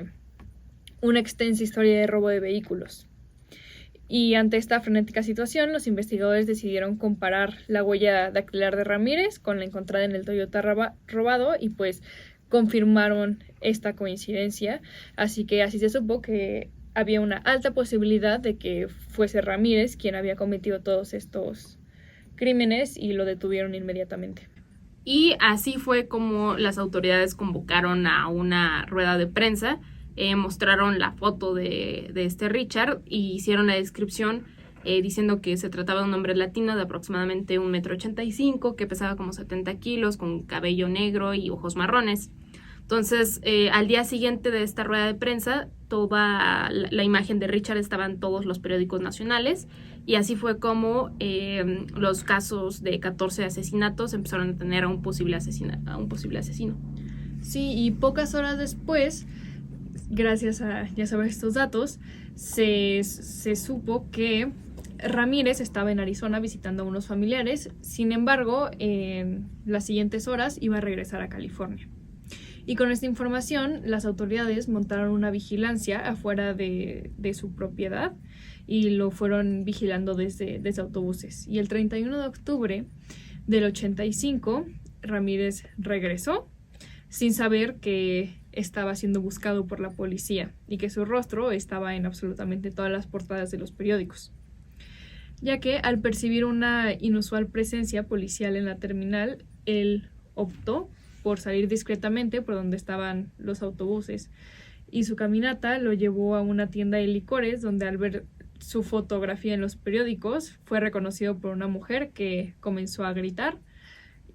Speaker 1: una extensa historia de robo de vehículos. Y ante esta frenética situación, los investigadores decidieron comparar la huella dactilar de Ramírez con la encontrada en el Toyota robado y pues confirmaron esta coincidencia. Así que así se supo que había una alta posibilidad de que fuese Ramírez quien había cometido todos estos crímenes y lo detuvieron inmediatamente.
Speaker 2: Y así fue como las autoridades convocaron a una rueda de prensa. Mostraron la foto de este Richard y hicieron la descripción diciendo que se trataba de un hombre latino de aproximadamente 1,85 m, que pesaba como 70 kilos, con cabello negro y ojos marrones. Entonces, al día siguiente de esta rueda de prensa, toda la imagen de Richard estaba en todos los periódicos nacionales y así fue como los casos de 14 asesinatos empezaron a tener a un posible asesino.
Speaker 1: Sí, y pocas horas después, gracias a, ya sabes, estos datos, se supo que Ramírez estaba en Arizona visitando a unos familiares. Sin embargo, en las siguientes horas iba a regresar a California. Y con esta información, las autoridades montaron una vigilancia afuera de su propiedad y lo fueron vigilando desde autobuses. Y el 31 de octubre del 85, Ramírez regresó sin saber que estaba siendo buscado por la policía y que su rostro estaba en absolutamente todas las portadas de los periódicos, ya que al percibir una inusual presencia policial en la terminal, él optó por salir discretamente por donde estaban los autobuses y su caminata lo llevó a una tienda de licores donde al ver su fotografía en los periódicos fue reconocido por una mujer que comenzó a gritar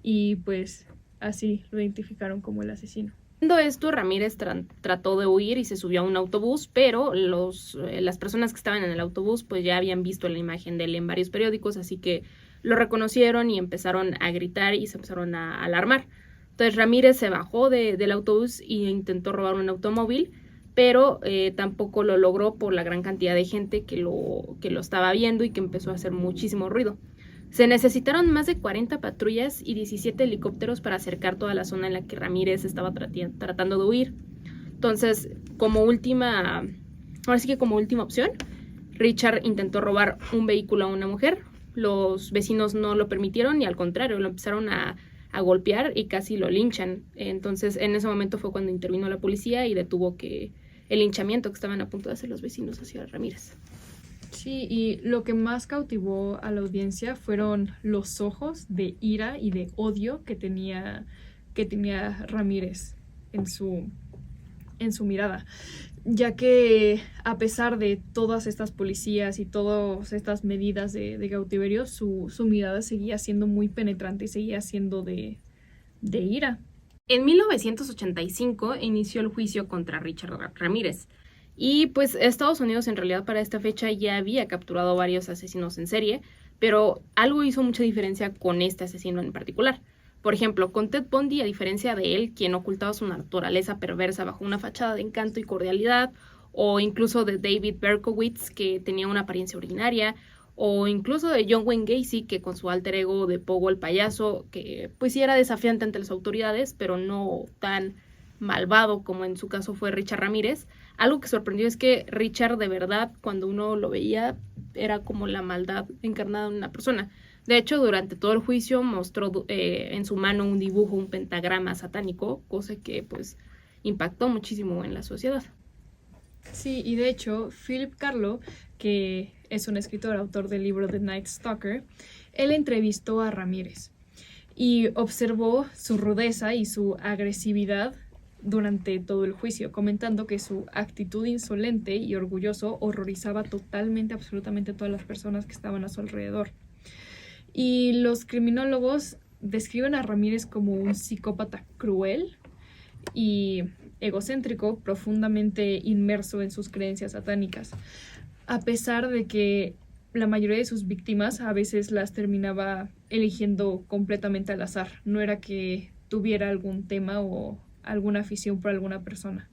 Speaker 1: y pues así lo identificaron como el asesino.
Speaker 2: Viendo esto, Ramírez trató de huir y se subió a un autobús, pero las personas que estaban en el autobús pues ya habían visto la imagen de él en varios periódicos, así que lo reconocieron y empezaron a gritar y se empezaron a alarmar. Entonces Ramírez se bajó del autobús e intentó robar un automóvil, pero tampoco lo logró por la gran cantidad de gente que lo estaba viendo y que empezó a hacer muchísimo ruido. Se necesitaron más de 40 patrullas y 17 helicópteros para acercar toda la zona en la que Ramírez estaba tratando de huir. Entonces, como última opción, Richard intentó robar un vehículo a una mujer. Los vecinos no lo permitieron y al contrario, lo empezaron a golpear y casi lo linchan. Entonces, en ese momento fue cuando intervino la policía y detuvo el linchamiento que estaban a punto de hacer los vecinos hacia Ramírez.
Speaker 1: Sí, y lo que más cautivó a la audiencia fueron los ojos de ira y de odio que tenía Ramírez en su mirada, ya que a pesar de todas estas policías y todas estas medidas de cautiverio, su mirada seguía siendo muy penetrante y seguía siendo de ira.
Speaker 2: En 1985 inició el juicio contra Richard Ramírez. Y pues Estados Unidos en realidad para esta fecha ya había capturado varios asesinos en serie, pero algo hizo mucha diferencia con este asesino en particular. Por ejemplo, con Ted Bundy, a diferencia de él, quien ocultaba su naturaleza perversa bajo una fachada de encanto y cordialidad, o incluso de David Berkowitz, que tenía una apariencia ordinaria, o incluso de John Wayne Gacy, que con su alter ego de Pogo el payaso, que pues sí era desafiante ante las autoridades, pero no tan malvado como en su caso fue Richard Ramírez. Algo que sorprendió es que Richard de verdad, cuando uno lo veía, era como la maldad encarnada en una persona. De hecho, durante todo el juicio mostró en su mano un dibujo, un pentagrama satánico, cosa que pues impactó muchísimo en la sociedad.
Speaker 1: Sí, y de hecho, Philip Carlo, que es un escritor, autor del libro The Night Stalker, él entrevistó a Ramírez y observó su rudeza y su agresividad durante todo el juicio, comentando que su actitud insolente y orgulloso horrorizaba totalmente, absolutamente a todas las personas que estaban a su alrededor. Y los criminólogos describen a Ramírez como un psicópata cruel y egocéntrico, profundamente inmerso en sus creencias satánicas, a pesar de que la mayoría de sus víctimas a veces las terminaba eligiendo completamente al azar. No era que tuviera algún tema o alguna afición por alguna persona.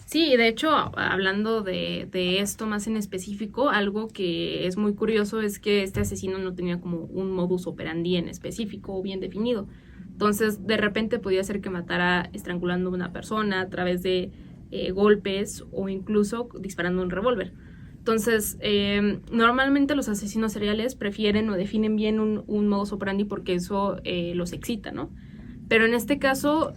Speaker 2: Sí, de hecho, hablando de esto más en específico, algo que es muy curioso es que este asesino no tenía como un modus operandi en específico o bien definido. Entonces, de repente podía ser que matara estrangulando a una persona a través de golpes o incluso disparando un revólver. Entonces, normalmente los asesinos seriales prefieren o definen bien un modus operandi porque eso los excita, ¿no? Pero en este caso,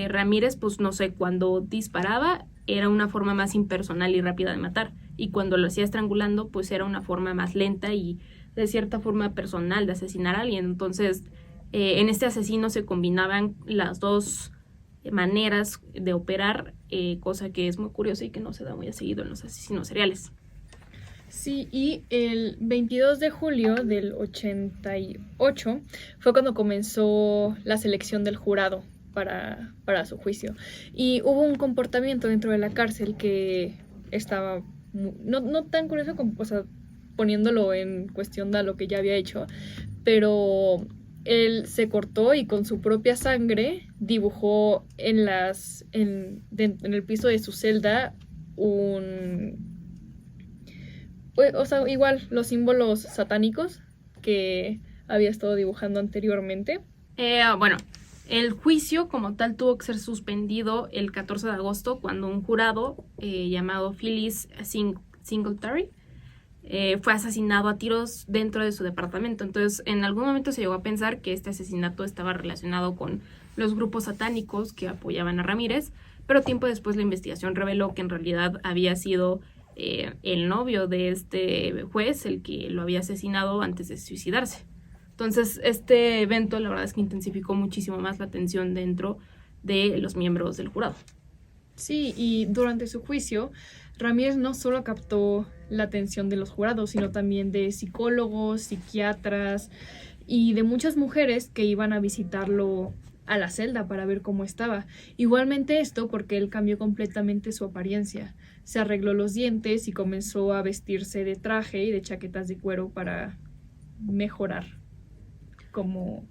Speaker 2: Ramírez, pues no sé, cuando disparaba era una forma más impersonal y rápida de matar. Y cuando lo hacía estrangulando, pues era una forma más lenta y de cierta forma personal de asesinar a alguien. Entonces, en este asesino se combinaban las dos maneras de operar, cosa que es muy curiosa y que no se da muy seguido en los asesinos seriales.
Speaker 1: Sí, y el 22 de julio del 88 fue cuando comenzó la selección del jurado para su juicio. Y hubo un comportamiento dentro de la cárcel que estaba no tan curioso como, o sea, poniéndolo en cuestión de lo que ya había hecho, pero él se cortó y con su propia sangre dibujó en el piso de su celda o sea, igual los símbolos satánicos que había estado dibujando anteriormente.
Speaker 2: Bueno, el juicio como tal tuvo que ser suspendido el 14 de agosto cuando un jurado llamado Phyllis Singletary fue asesinado a tiros dentro de su departamento. Entonces, en algún momento se llegó a pensar que este asesinato estaba relacionado con los grupos satánicos que apoyaban a Ramírez, pero tiempo después la investigación reveló que en realidad había sido el novio de este juez el que lo había asesinado antes de suicidarse. Entonces, este evento la verdad es que intensificó muchísimo más la tensión dentro de los miembros del jurado.
Speaker 1: Sí, y durante su juicio, Ramírez no solo captó la atención de los jurados, sino también de psicólogos, psiquiatras y de muchas mujeres que iban a visitarlo a la celda para ver cómo estaba. Igualmente esto porque él cambió completamente su apariencia. Se arregló los dientes y comenzó a vestirse de traje y de chaquetas de cuero para mejorar cómo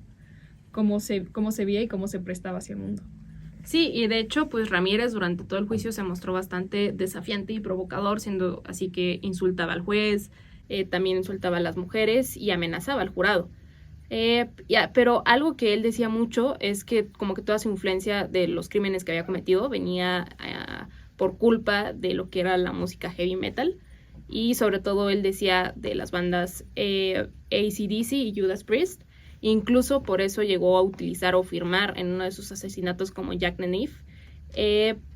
Speaker 1: se veía y cómo se prestaba hacia el mundo.
Speaker 2: Sí, y de hecho, pues Ramírez durante todo el juicio se mostró bastante desafiante y provocador, siendo así que insultaba al juez, también insultaba a las mujeres y amenazaba al jurado. Pero algo que él decía mucho es que como que toda su influencia de los crímenes que había cometido venía por culpa de lo que era la música heavy metal, y sobre todo él decía de las bandas AC/DC y Judas Priest. Incluso por eso llegó a utilizar o firmar en uno de sus asesinatos como Jack the Knife,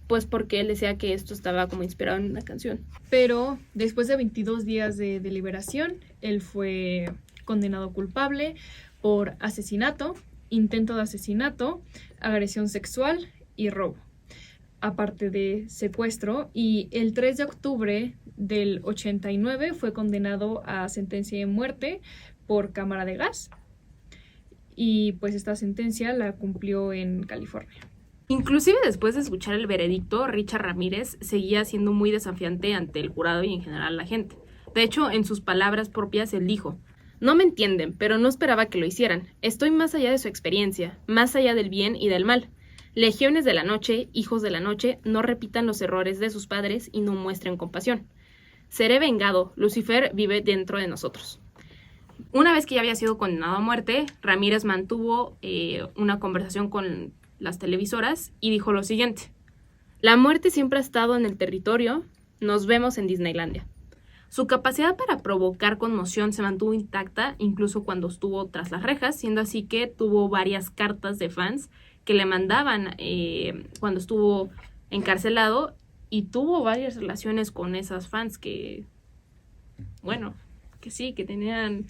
Speaker 2: pues porque él decía que esto estaba como inspirado en una canción.
Speaker 1: Pero después de 22 días de deliberación, él fue condenado culpable por asesinato, intento de asesinato, agresión sexual y robo, aparte de secuestro, y el 3 de octubre del 89 fue condenado a sentencia de muerte por cámara de gas. Y pues esta sentencia la cumplió en California.
Speaker 2: Inclusive después de escuchar el veredicto, Richard Ramírez seguía siendo muy desafiante ante el jurado y en general la gente. De hecho, en sus palabras propias, él dijo: "No me entienden, pero no esperaba que lo hicieran. Estoy más allá de su experiencia, más allá del bien y del mal. Legiones de la noche, hijos de la noche, no repitan los errores de sus padres y no muestren compasión. Seré vengado, Lucifer vive dentro de nosotros". Una vez que ya había sido condenado a muerte, Ramírez mantuvo una conversación con las televisoras y dijo lo siguiente: "La muerte siempre ha estado en el territorio, nos vemos en Disneylandia". Su capacidad para provocar conmoción se mantuvo intacta incluso cuando estuvo tras las rejas, siendo así que tuvo varias cartas de fans que le mandaban cuando estuvo encarcelado y tuvo varias relaciones con esas fans que, bueno, que sí, que tenían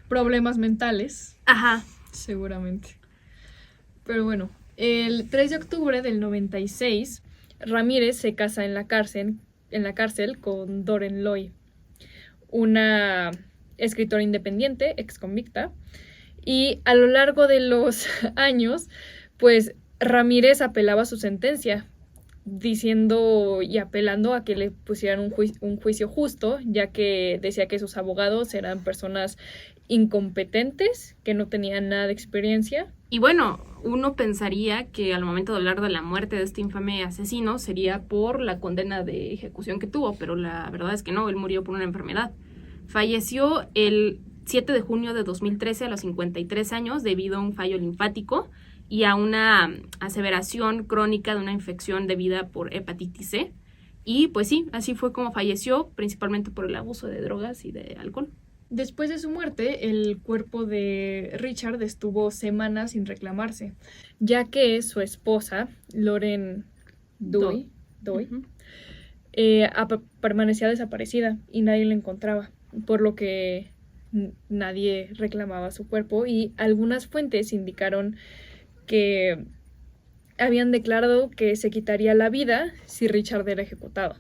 Speaker 1: problemas mentales.
Speaker 2: Ajá.
Speaker 1: Seguramente. Pero bueno, el 3 de octubre del 96, Ramírez se casa en la cárcel con Doreen Loy, una escritora independiente, exconvicta, y a lo largo de los años, pues Ramírez apelaba su sentencia, diciendo y apelando a que le pusieran un juicio justo, ya que decía que sus abogados eran personas incompetentes, que no tenían nada de experiencia.
Speaker 2: Y bueno, uno pensaría que al momento de hablar de la muerte de este infame asesino sería por la condena de ejecución que tuvo, pero la verdad es que no, él murió por una enfermedad. Falleció el 7 de junio de 2013 a los 53 años debido a un fallo linfático y a una aseveración crónica de una infección debida por hepatitis C. Y pues sí, así fue como falleció, principalmente por el abuso de drogas y de alcohol.
Speaker 1: Después de su muerte, el cuerpo de Richard estuvo semanas sin reclamarse, ya que su esposa, Lauren Doy,
Speaker 2: Uh-huh.
Speaker 1: permanecía desaparecida y nadie la encontraba, por lo que nadie reclamaba su cuerpo, y algunas fuentes indicaron que habían declarado que se quitaría la vida si Richard era ejecutado,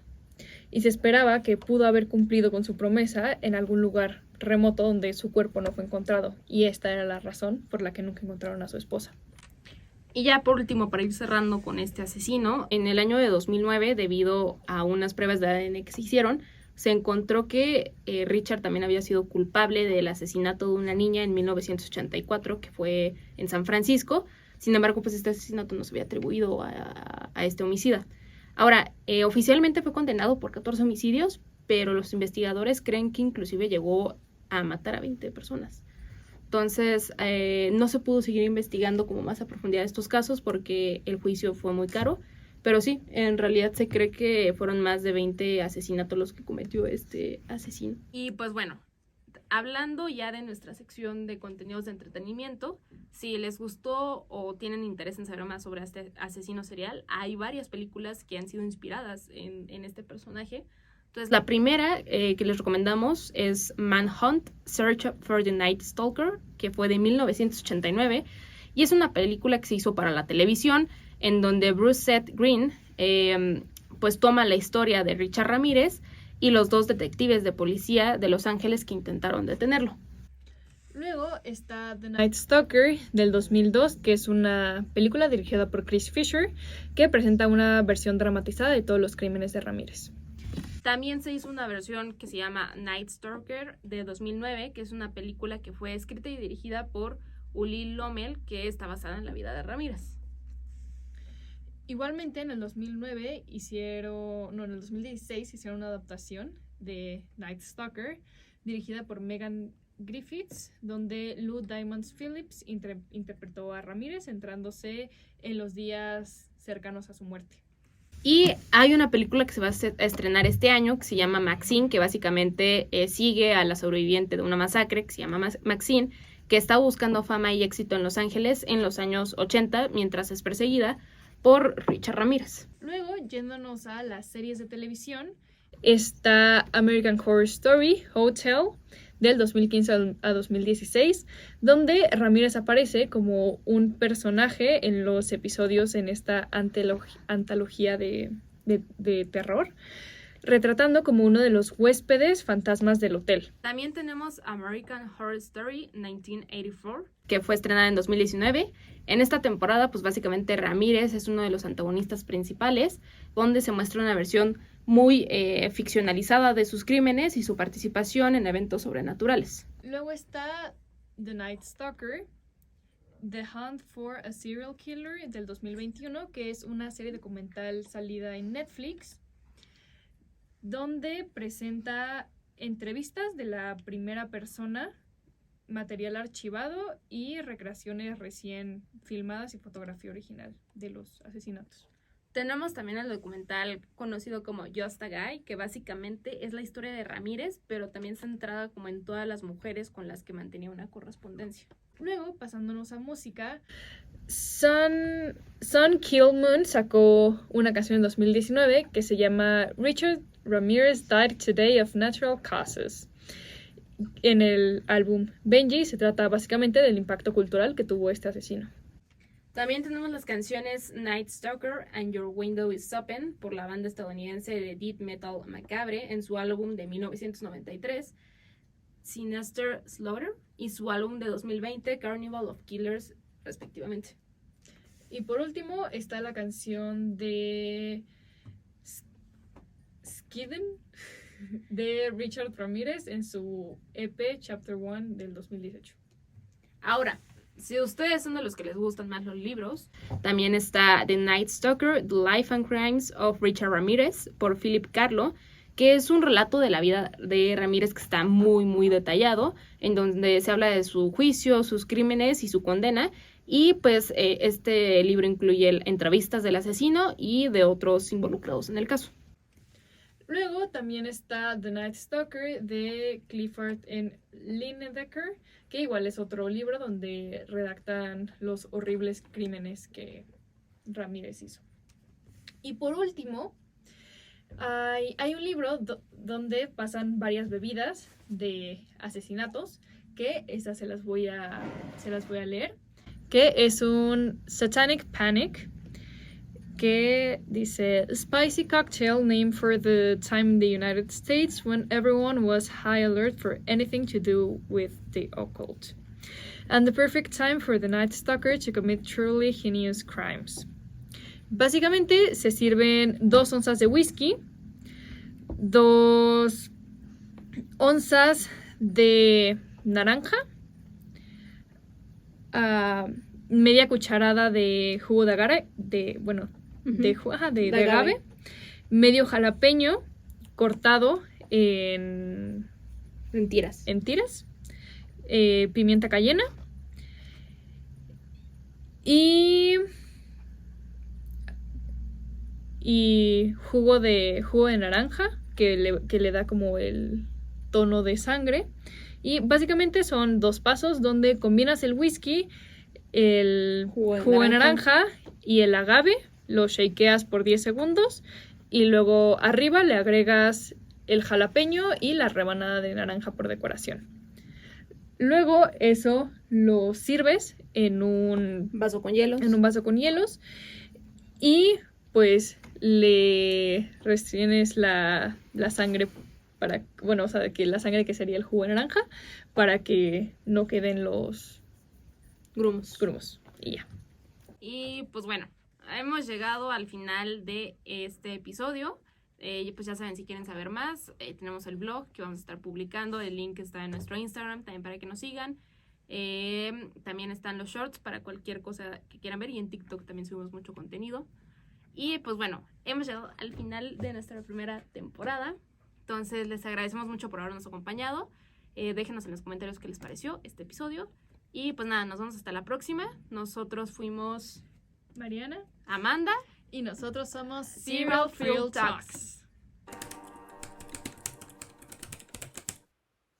Speaker 1: y se esperaba que pudo haber cumplido con su promesa en algún lugar remoto donde su cuerpo no fue encontrado, y esta era la razón por la que nunca encontraron a su esposa.
Speaker 2: Y ya por último, para ir cerrando con este asesino, en el año de 2009, debido a unas pruebas de ADN que se hicieron, se encontró que Richard también había sido culpable del asesinato de una niña en 1984, que fue en San Francisco. Sin embargo, pues este asesinato no se había atribuido a este homicida. Ahora, oficialmente fue condenado por 14 homicidios, pero los investigadores creen que inclusive llegó a matar a 20 personas. Entonces, no se pudo seguir investigando como más a profundidad estos casos porque el juicio fue muy caro. Pero sí, en realidad se cree que fueron más de 20 asesinatos los que cometió este asesino. Y pues bueno, hablando ya de nuestra sección de contenidos de entretenimiento, si les gustó o tienen interés en saber más sobre este asesino serial, hay varias películas que han sido inspiradas en este personaje. Entonces, la primera que les recomendamos es Manhunt, Search for the Night Stalker, que fue de 1989, y es una película que se hizo para la televisión, en donde Bruce Seth Green pues toma la historia de Richard Ramírez y los dos detectives de policía de Los Ángeles que intentaron detenerlo.
Speaker 1: Luego está The Night Stalker del 2002, que es una película dirigida por Chris Fisher, que presenta una versión dramatizada de todos los crímenes de Ramírez.
Speaker 2: También se hizo una versión que se llama Night Stalker de 2009, que es una película que fue escrita y dirigida por Uli Lommel, que está basada en la vida de Ramírez.
Speaker 1: Igualmente en el 2016 hicieron una adaptación de Night Stalker dirigida por Megan Griffiths, donde Lou Diamonds Phillips interpretó a Ramírez centrándose en los días cercanos a su muerte.
Speaker 2: Y hay una película que se va a estrenar este año que se llama Maxine, que básicamente sigue a la sobreviviente de una masacre que se llama Maxine, que está buscando fama y éxito en Los Ángeles en los años 80 mientras es perseguida por Richard Ramírez.
Speaker 1: Luego, yéndonos a las series de televisión, está American Horror Story Hotel del 2015 a 2016, donde Ramírez aparece como un personaje en los episodios en esta antología de terror, retratando como uno de los huéspedes fantasmas del hotel.
Speaker 2: También tenemos American Horror Story 1984, que fue estrenada en 2019. En esta temporada, pues básicamente Ramírez es uno de los antagonistas principales, donde se muestra una versión muy ficcionalizada de sus crímenes y su participación en eventos sobrenaturales.
Speaker 1: Luego está The Night Stalker, The Hunt for a Serial Killer del 2021, que es una serie documental salida en Netflix, donde presenta entrevistas de la primera persona, material archivado y recreaciones recién filmadas y fotografía original de los asesinatos.
Speaker 2: Tenemos también el documental conocido como Just a Guy, que básicamente es la historia de Ramírez, pero también centrada como en todas las mujeres con las que mantenía una correspondencia.
Speaker 1: Luego, pasándonos a música, Sun Kill Moon sacó una canción en 2019 que se llama Richard Ramirez Died Today of Natural Causes. En el álbum Benji se trata básicamente del impacto cultural que tuvo este asesino.
Speaker 2: También tenemos las canciones Night Stalker and Your Window is Open por la banda estadounidense de death metal Macabre en su álbum de 1993, Sinister Slaughter, y su álbum de 2020, Carnival of Killers, respectivamente.
Speaker 1: Y por último está la canción de Skidden de Richard Ramirez en su EP Chapter 1 del 2018.
Speaker 2: Ahora, si ustedes son de los que les gustan más los libros, también está The Night Stalker, The Life and Crimes of Richard Ramirez por Philip Carlo, que es un relato de la vida de Ramírez que está muy, muy detallado, en donde se habla de su juicio, sus crímenes y su condena. Y pues este libro incluye entrevistas del asesino y de otros involucrados en el caso.
Speaker 1: Luego también está The Night Stalker de Clifford N. Linedecker, que igual es otro libro donde redactan los horribles crímenes que Ramírez hizo. Y por último, hay un libro donde pasan varias bebidas de asesinatos, que esas se las voy a leer, que es un Satanic Panic, que dice Spicy cocktail named for the time in the United States when everyone was high alert for anything to do with the occult, and the perfect time for the Night Stalker to commit truly heinous crimes. Básicamente se sirven 2 onzas de whisky, 2 onzas de naranja, media cucharada de jugo de agave, de agave, medio jalapeño cortado en tiras, pimienta cayena y jugo de naranja que le da como el tono de sangre. Y básicamente son 2 pasos donde combinas el whisky, el jugo de naranja y el agave, lo shakeas por 10 segundos y luego arriba le agregas el jalapeño y la rebanada de naranja por decoración. Luego eso lo sirves en un
Speaker 2: vaso con hielos.
Speaker 1: Y pues le restienes la sangre para, que la sangre que sería el jugo de naranja, para que no queden los grumos. Y ya.
Speaker 2: Y pues bueno, hemos llegado al final de este episodio. Pues ya saben, si quieren saber más, tenemos el blog que vamos a estar publicando. El link está en nuestro Instagram, también para que nos sigan. También están los shorts para cualquier cosa que quieran ver. Y en TikTok también subimos mucho contenido. Y pues bueno, hemos llegado al final de nuestra primera temporada. Entonces les agradecemos mucho por habernos acompañado. Déjenos en los comentarios qué les pareció este episodio. Y pues nada, nos vemos hasta la próxima. Nosotros fuimos
Speaker 1: Mariana,
Speaker 2: Amanda
Speaker 1: y nosotros somos
Speaker 2: Zero Fuel Talks.